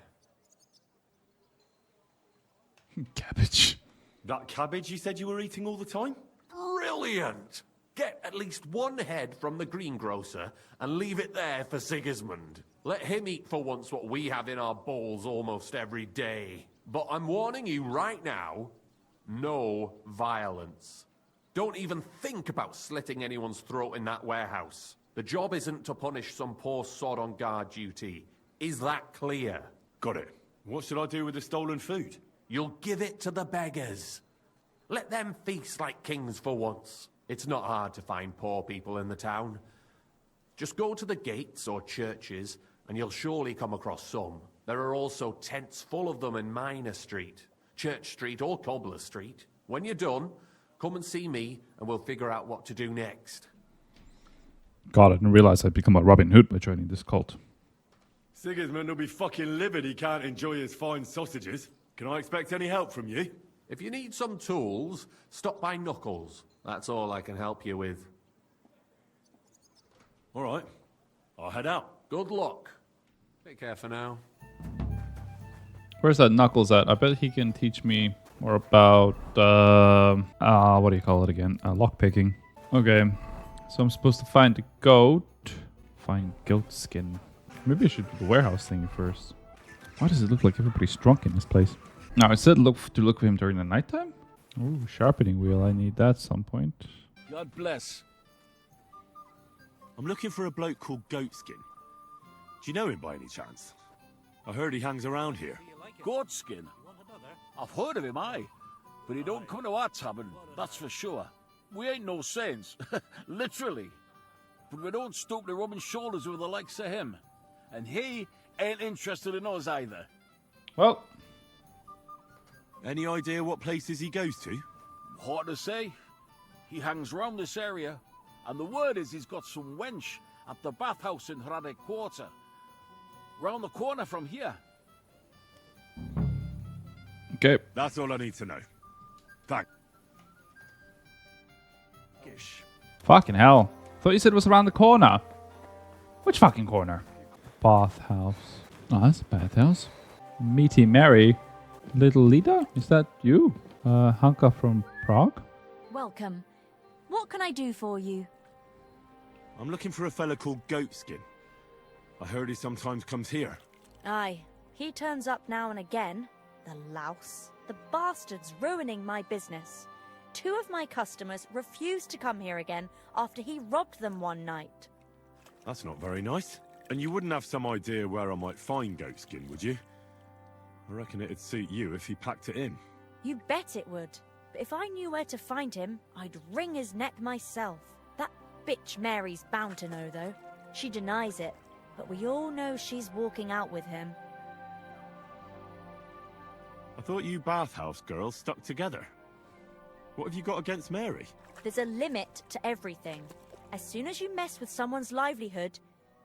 Cabbage. That cabbage you said you were eating all the time? Brilliant! Get at least one head from the greengrocer and leave it there for Sigismund. Let him eat for once what we have in our bowls almost every day. But I'm warning you right now, no violence. Don't even think about slitting anyone's throat in that warehouse. The job isn't to punish some poor sod on guard duty. Is that clear? Got it. What should I do with the stolen food? You'll give it to the beggars. Let them feast like kings for once. It's not hard to find poor people in the town. Just go to the gates or churches, and you'll surely come across some. There are also tents full of them in Minor Street, Church Street or Cobbler Street. When you're done, come and see me, and we'll figure out what to do next. God, I didn't realize I'd become a Robin Hood by joining this cult. Sigismund will be fucking livid he can't enjoy his fine sausages. Can I expect any help from you? If you need some tools, stop by Knuckles. That's all I can help you with. All right. I'll head out. Good luck. Take care for now. Where's that Knuckles at? I bet he can teach me more about, what do you call it again? Lockpicking. Okay. So I'm supposed to find the goat. Find goat skin. Maybe I should do the warehouse thing first. Why does it look like everybody's drunk in this place? Now, I said look for him during the nighttime? Ooh, sharpening wheel. I need that at some point. God bless. I'm looking for a bloke called Goatskin. Do you know him by any chance? I heard he hangs around here. Goatskin? I've heard of him, aye. But he don't come to our tavern, that's for sure. We ain't no saints, literally. But we don't stoop to rubbing shoulders with the likes of him. And he ain't interested in us either. Well. Any idea what places he goes to? Hard to say. He hangs round this area. And the word is he's got some wench at the bathhouse in Hradec Quarter. Round the corner from here. Okay. That's all I need to know. Thanks. Fucking hell. Thought you said it was around the corner. Which fucking corner? Bathhouse. Oh, that's a bathhouse. Meaty Mary. Little Lida? Is that you? Hanka from Prague? Welcome. What can I do for you? I'm looking for a fella called Goatskin. I heard he sometimes comes here. Aye. He turns up now and again. The louse. The bastard's ruining my business. 2 of my customers refused to come here again after he robbed them one night. That's not very nice. And you wouldn't have some idea where I might find Goatskin, would you? I reckon it'd suit you if he packed it in. You bet it would. But if I knew where to find him, I'd wring his neck myself. That bitch Mary's bound to know, though. She denies it, but we all know she's walking out with him. I thought you bathhouse girls stuck together. What have you got against Mary? There's a limit to everything. As soon as you mess with someone's livelihood,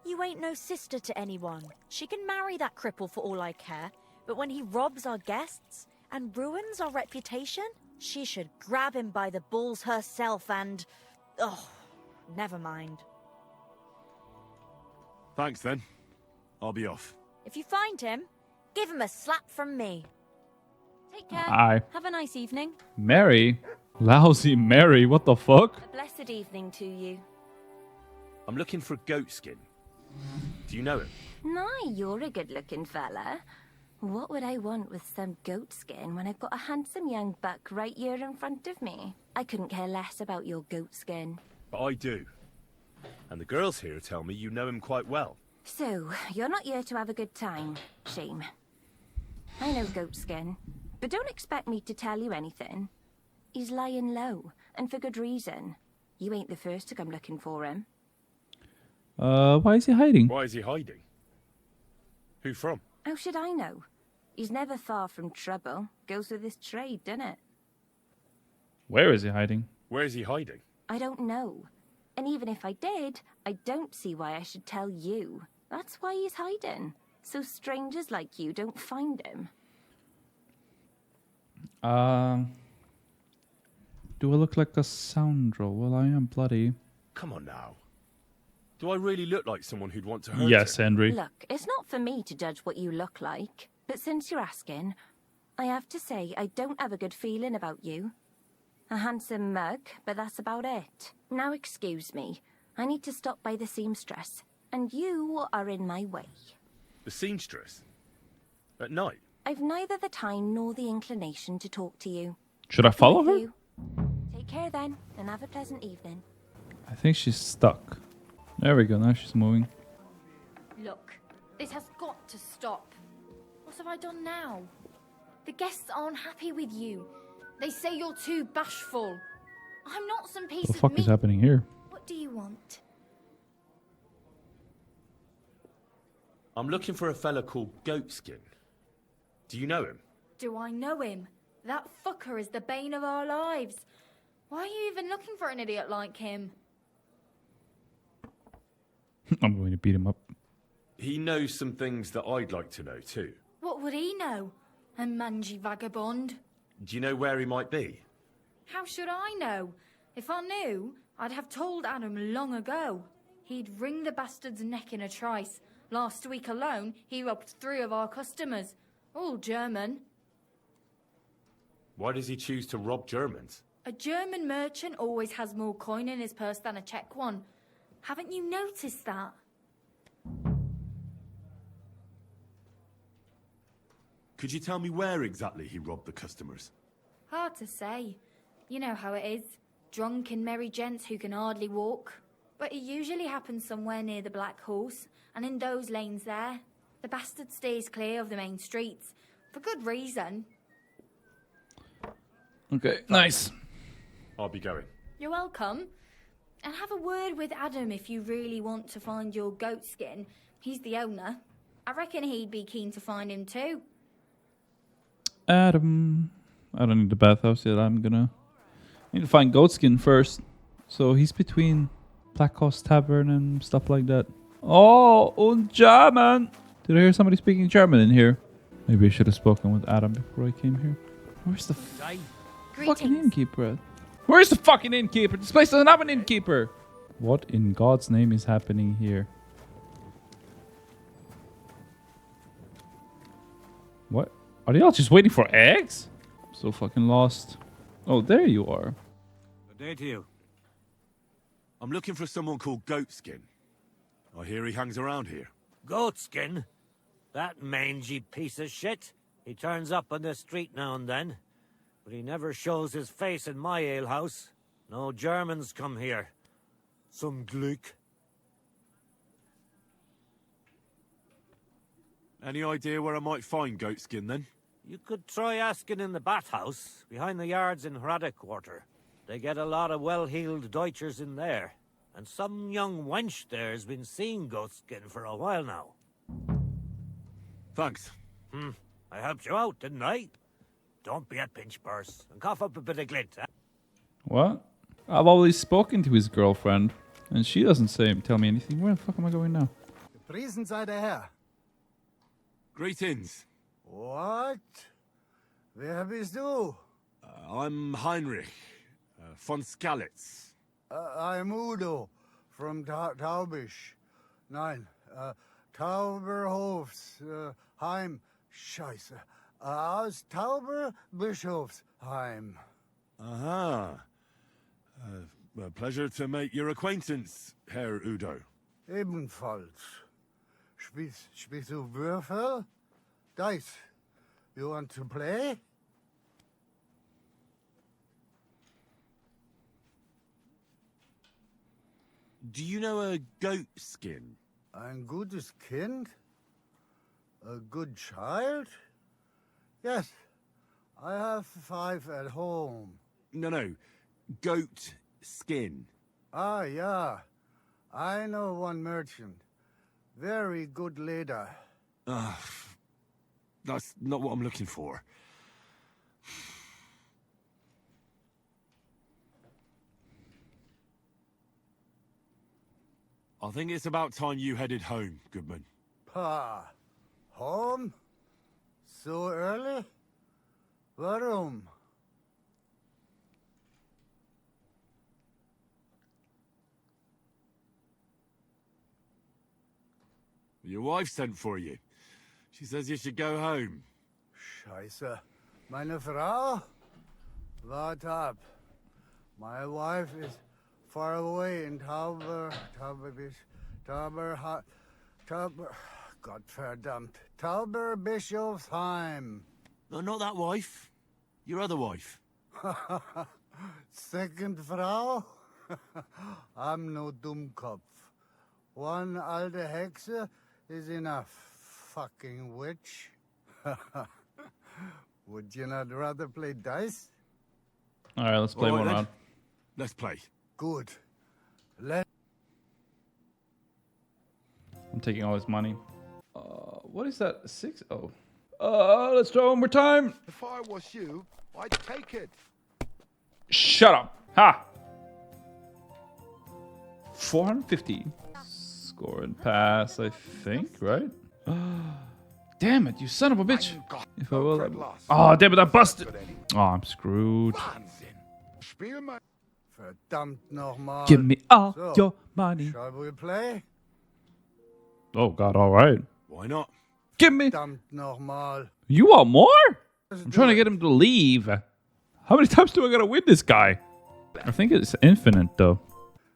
you ain't no sister to anyone. She can marry that cripple for all I care, but when he robs our guests and ruins our reputation, she should grab him by the balls herself and... oh, never mind. Thanks then. I'll be off. If you find him, give him a slap from me. Take care. Aye. Have a nice evening. Mary? Lousy Mary, what the fuck? A blessed evening to you. I'm looking for Goatskin. Do you know him? Nah, you're a good-looking fella. What would I want with some goat skin when I've got a handsome young buck right here in front of me? I couldn't care less about your goat skin. But I do. And the girls here tell me you know him quite well. So, you're not here to have a good time. Shame. I know goat skin, but don't expect me to tell you anything. He's lying low, and for good reason. You ain't the first to come looking for him. Why is he hiding? Why is he hiding? Who from? How should I know? He's never far from trouble. Goes with his trade, doesn't it? Where is he hiding? Where is he hiding? I don't know. And even if I did, I don't see why I should tell you. That's why he's hiding. So strangers like you don't find him. Do I look like a scoundrel? Well, I am bloody. Come on now. Do I really look like someone who'd want to hurt Yes, her? Henry. Look, it's not for me to judge what you look like. But since you're asking, I have to say I don't have a good feeling about you. A handsome mug, but that's about it. Now excuse me. I need to stop by the seamstress. And you are in my way. The seamstress? At night? I've neither the time nor the inclination to talk to you. Should I follow her? You. Take care then, and have a pleasant evening. I think she's stuck. There we go, now she's moving. Look, this has got to stop. What have I done now? The guests aren't happy with you. They say you're too bashful. I'm not some piece What the fuck of meat. is happening here? What do you want? I'm looking for a fella called Goatskin. Do you know him? Do I know him? That fucker is the bane of our lives. Why are you even looking for an idiot like him? I'm going to beat him up. He knows some things that I'd like to know too. What would he know? A mangy vagabond? Do you know where he might be? How should I know? If I knew, I'd have told Adam long ago. He'd wring the bastard's neck in a trice. Last week alone, he robbed 3 of our customers. All German. Why does he choose to rob Germans? A German merchant always has more coin in his purse than a Czech one. Haven't you noticed that? Could you tell me where exactly he robbed the customers? Hard to say. You know how it is. Drunk and merry gents who can hardly walk. But it usually happens somewhere near the Black Horse, and in those lanes there. The bastard stays clear of the main streets. For good reason. Okay, nice. I'll be going. You're welcome. And have a word with Adam if you really want to find your goat skin. He's the owner. I reckon he'd be keen to find him too. Adam. I don't need the bathhouse yet. I need to find Goatskin first. So he's between Black Horse Tavern and stuff like that. Oh, und German. Did I hear somebody speaking German in here? Maybe I should have spoken with Adam before I came here. Where's the fucking innkeeper at? Where's the fucking innkeeper? This place doesn't have an innkeeper. What in God's name is happening here? What? Are they all just waiting for eggs? I'm so fucking lost. Oh, there you are. Good day to you. I'm looking for someone called Goatskin. I hear he hangs around here. Goatskin? That mangy piece of shit. He turns up on the street now and then. But he never shows his face in my alehouse. No Germans come here. Some Glück. Any idea where I might find Goatskin then? You could try asking in the bathhouse, behind the yards in Hrada Quarter. They get a lot of well-heeled Deutschers in there. And some young wench there's been seeing Goatskin for a while now. Thanks. I helped you out, didn't I? Don't be a pinch purse, and cough up a bit of glint, eh? What? I've always spoken to his girlfriend, and she doesn't tell me anything. Where the fuck am I going now? Priesen sei der Herr. Greetings. What? Wer bist du? I'm Heinrich von Skalitz. I'm Udo from Taubisch. Nein, Tauberhofs, Heim. Scheiße. Aus Tauberbischofsheim. Aha. A pleasure to make your acquaintance, Herr Udo. Ebenfalls. Spielst du Würfel? Dice. You want to play? Do you know a Goatskin? Ein gutes Kind? A good child? Yes. I have 5 at home. No. Goat skin. Ah, ja. I know one merchant. Very good leader. That's not what I'm looking for. I think it's about time you headed home, Goodman. Pa. Home? So early? Warum? Your wife sent for you. She says you should go home. Scheiße. Meine Frau? Wart ab. My wife is far away in Tauberbischofsheim. No, not that wife. Your other wife. Second Frau? I'm no Dummkopf. One alte Hexe is enough. Fucking witch. Would you not rather play dice? All right, let's play one round. Let's play. Good. I'm taking all his money. What is that? 6? Oh. Let's throw one more time. If I was you, I'd take it. Shut up. Ha! 450. Score and pass, I think, right? Damn it, you son of a bitch. If I will. Oh, damn it, I busted. Oh, I'm screwed. Verdammt nochmal. Give me all your money. Shall we play? Oh, God, all right. Why not? Give me. Verdammt nochmal. You want more? I'm trying to get him to leave. How many times do I gotta win this guy? I think it's infinite, though.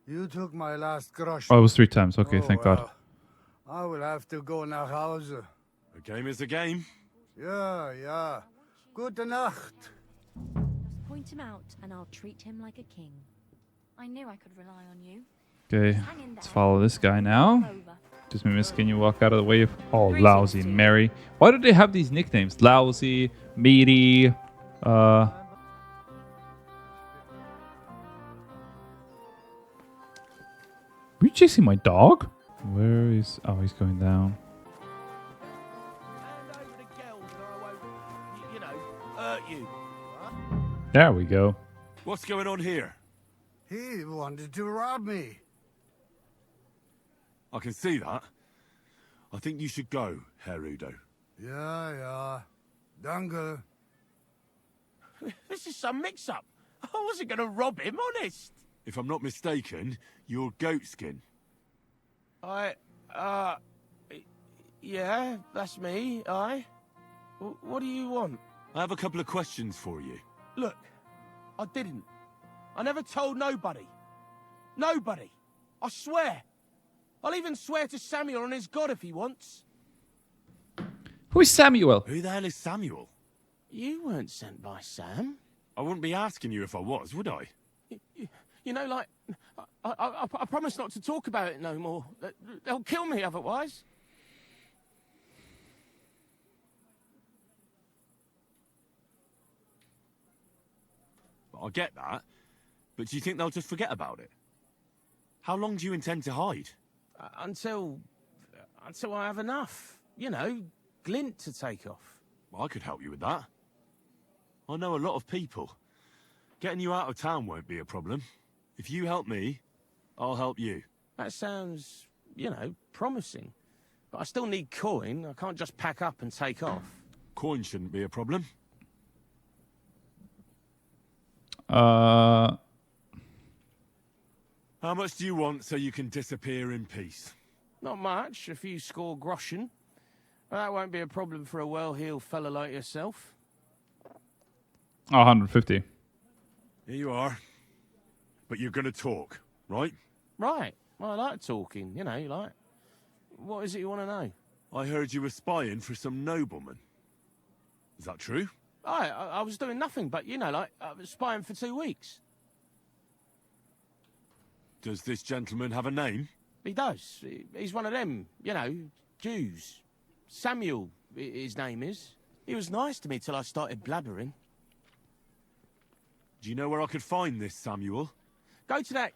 You took my last groschen. Oh, it was 3 times. Okay, thank God. I will have to go nach Hause. A game is a game. Yeah. Gute Nacht. Just point him out, and I'll treat him like a king. I knew I could rely on you. Okay, let's follow this guy now. Just Miss, can you walk out of the way? Oh, Lousy Mary. Why do they have these nicknames? Lousy, Meaty, Are you chasing my dog? Where is... Oh, he's going down. Hurt you. There we go. What's going on here? He wanted to rob me. I can see that. I think you should go, Herr Udo. Yeah. Danke. This is some mix-up. I wasn't going to rob him, honest. If I'm not mistaken, you're Goatskin. Yeah, that's me, What do you want? I have a couple of questions for you. Look, I didn't. I never told nobody. Nobody. I swear. I'll even swear to Samuel on his God if he wants. Who is Samuel? Who the hell is Samuel? You weren't sent by Sam. I wouldn't be asking you if I was, would I? You know, like, I promise not to talk about it no more. They'll kill me otherwise. I get that, but do you think they'll just forget about it? How long do you intend to hide? Until I have enough. You know, glint to take off. Well, I could help you with that. I know a lot of people. Getting you out of town won't be a problem. If you help me, I'll help you. That sounds, promising. But I still need coin. I can't just pack up and take off. Coin shouldn't be a problem. How much do you want so you can disappear in peace? Not much, a few score groschen. That won't be a problem for a well-heeled fella like yourself. 150. Here you are. But you're gonna talk, right? Right. Well, I like talking, like... What is it you want to know? I heard you were spying for some nobleman. Is that true? I was doing nothing but, I was spying for 2 weeks. Does this gentleman have a name? He does. He's one of them, Jews. Samuel, his name is. He was nice to me till I started blabbering. Do you know where I could find this Samuel? Go to that,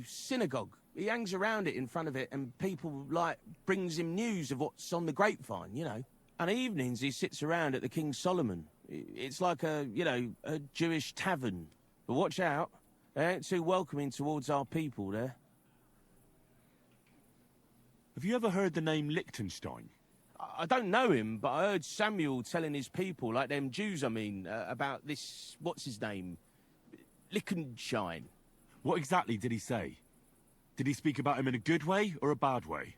synagogue. He hangs around it in front of it, and people, like, brings him news of what's on the grapevine, you know. And evenings he sits around at the King Solomon. It's like a, you know, a Jewish tavern. But watch out, they ain't too welcoming towards our people there. Have you ever heard the name Liechtenstein? I don't know him, but I heard Samuel telling his people, like them Jews, I mean, about this, what's his name? Liechtenstein. What exactly did he say? Did he speak about him in a good way or a bad way?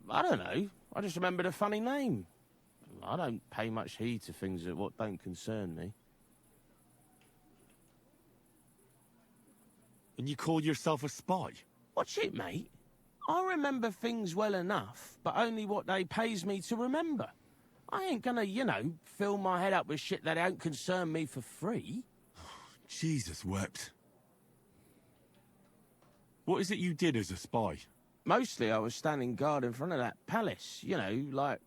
I don't know. I just remembered a funny name. I don't pay much heed to things that what don't concern me. And you call yourself a spy? Watch it, mate. I remember things well enough, but only what they pays me to remember. I ain't gonna, you know, fill my head up with shit that don't concern me for free. Jesus wept. What is it you did as a spy? Mostly I was standing guard in front of that palace, you know, like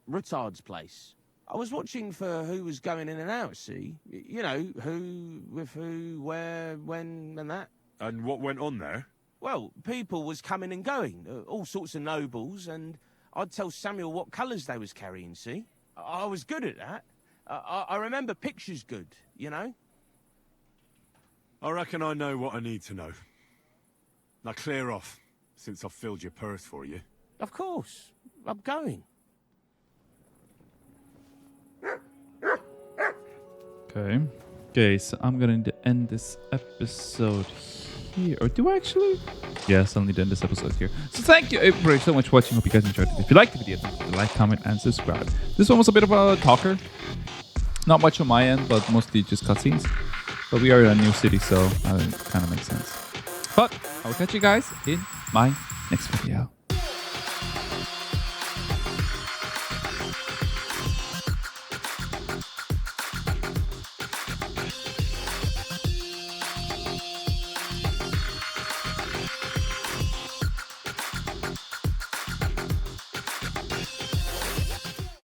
Rutard's place. I was watching for who was going in and out, see? You know, who, with who, where, when, and that. And what went on there? Well, people was coming and going, all sorts of nobles, and I'd tell Samuel what colours they was carrying, see? I was good at that. I remember pictures good, you know? I reckon I know what I need to know. Now clear off, since I've filled your purse for you. Of course. I'm going. Okay. Okay, so I'm going to end this episode here. Or do I actually? Yes, I'll need to end this episode here. So thank you everybody so much for watching. Hope you guys enjoyed it. If you liked the video, don't forget to like, comment, and subscribe. This one was a bit of a talker. Not much on my end, but mostly just cutscenes. But we are in a new city, so it kind of makes sense. But I will catch you guys in my next video.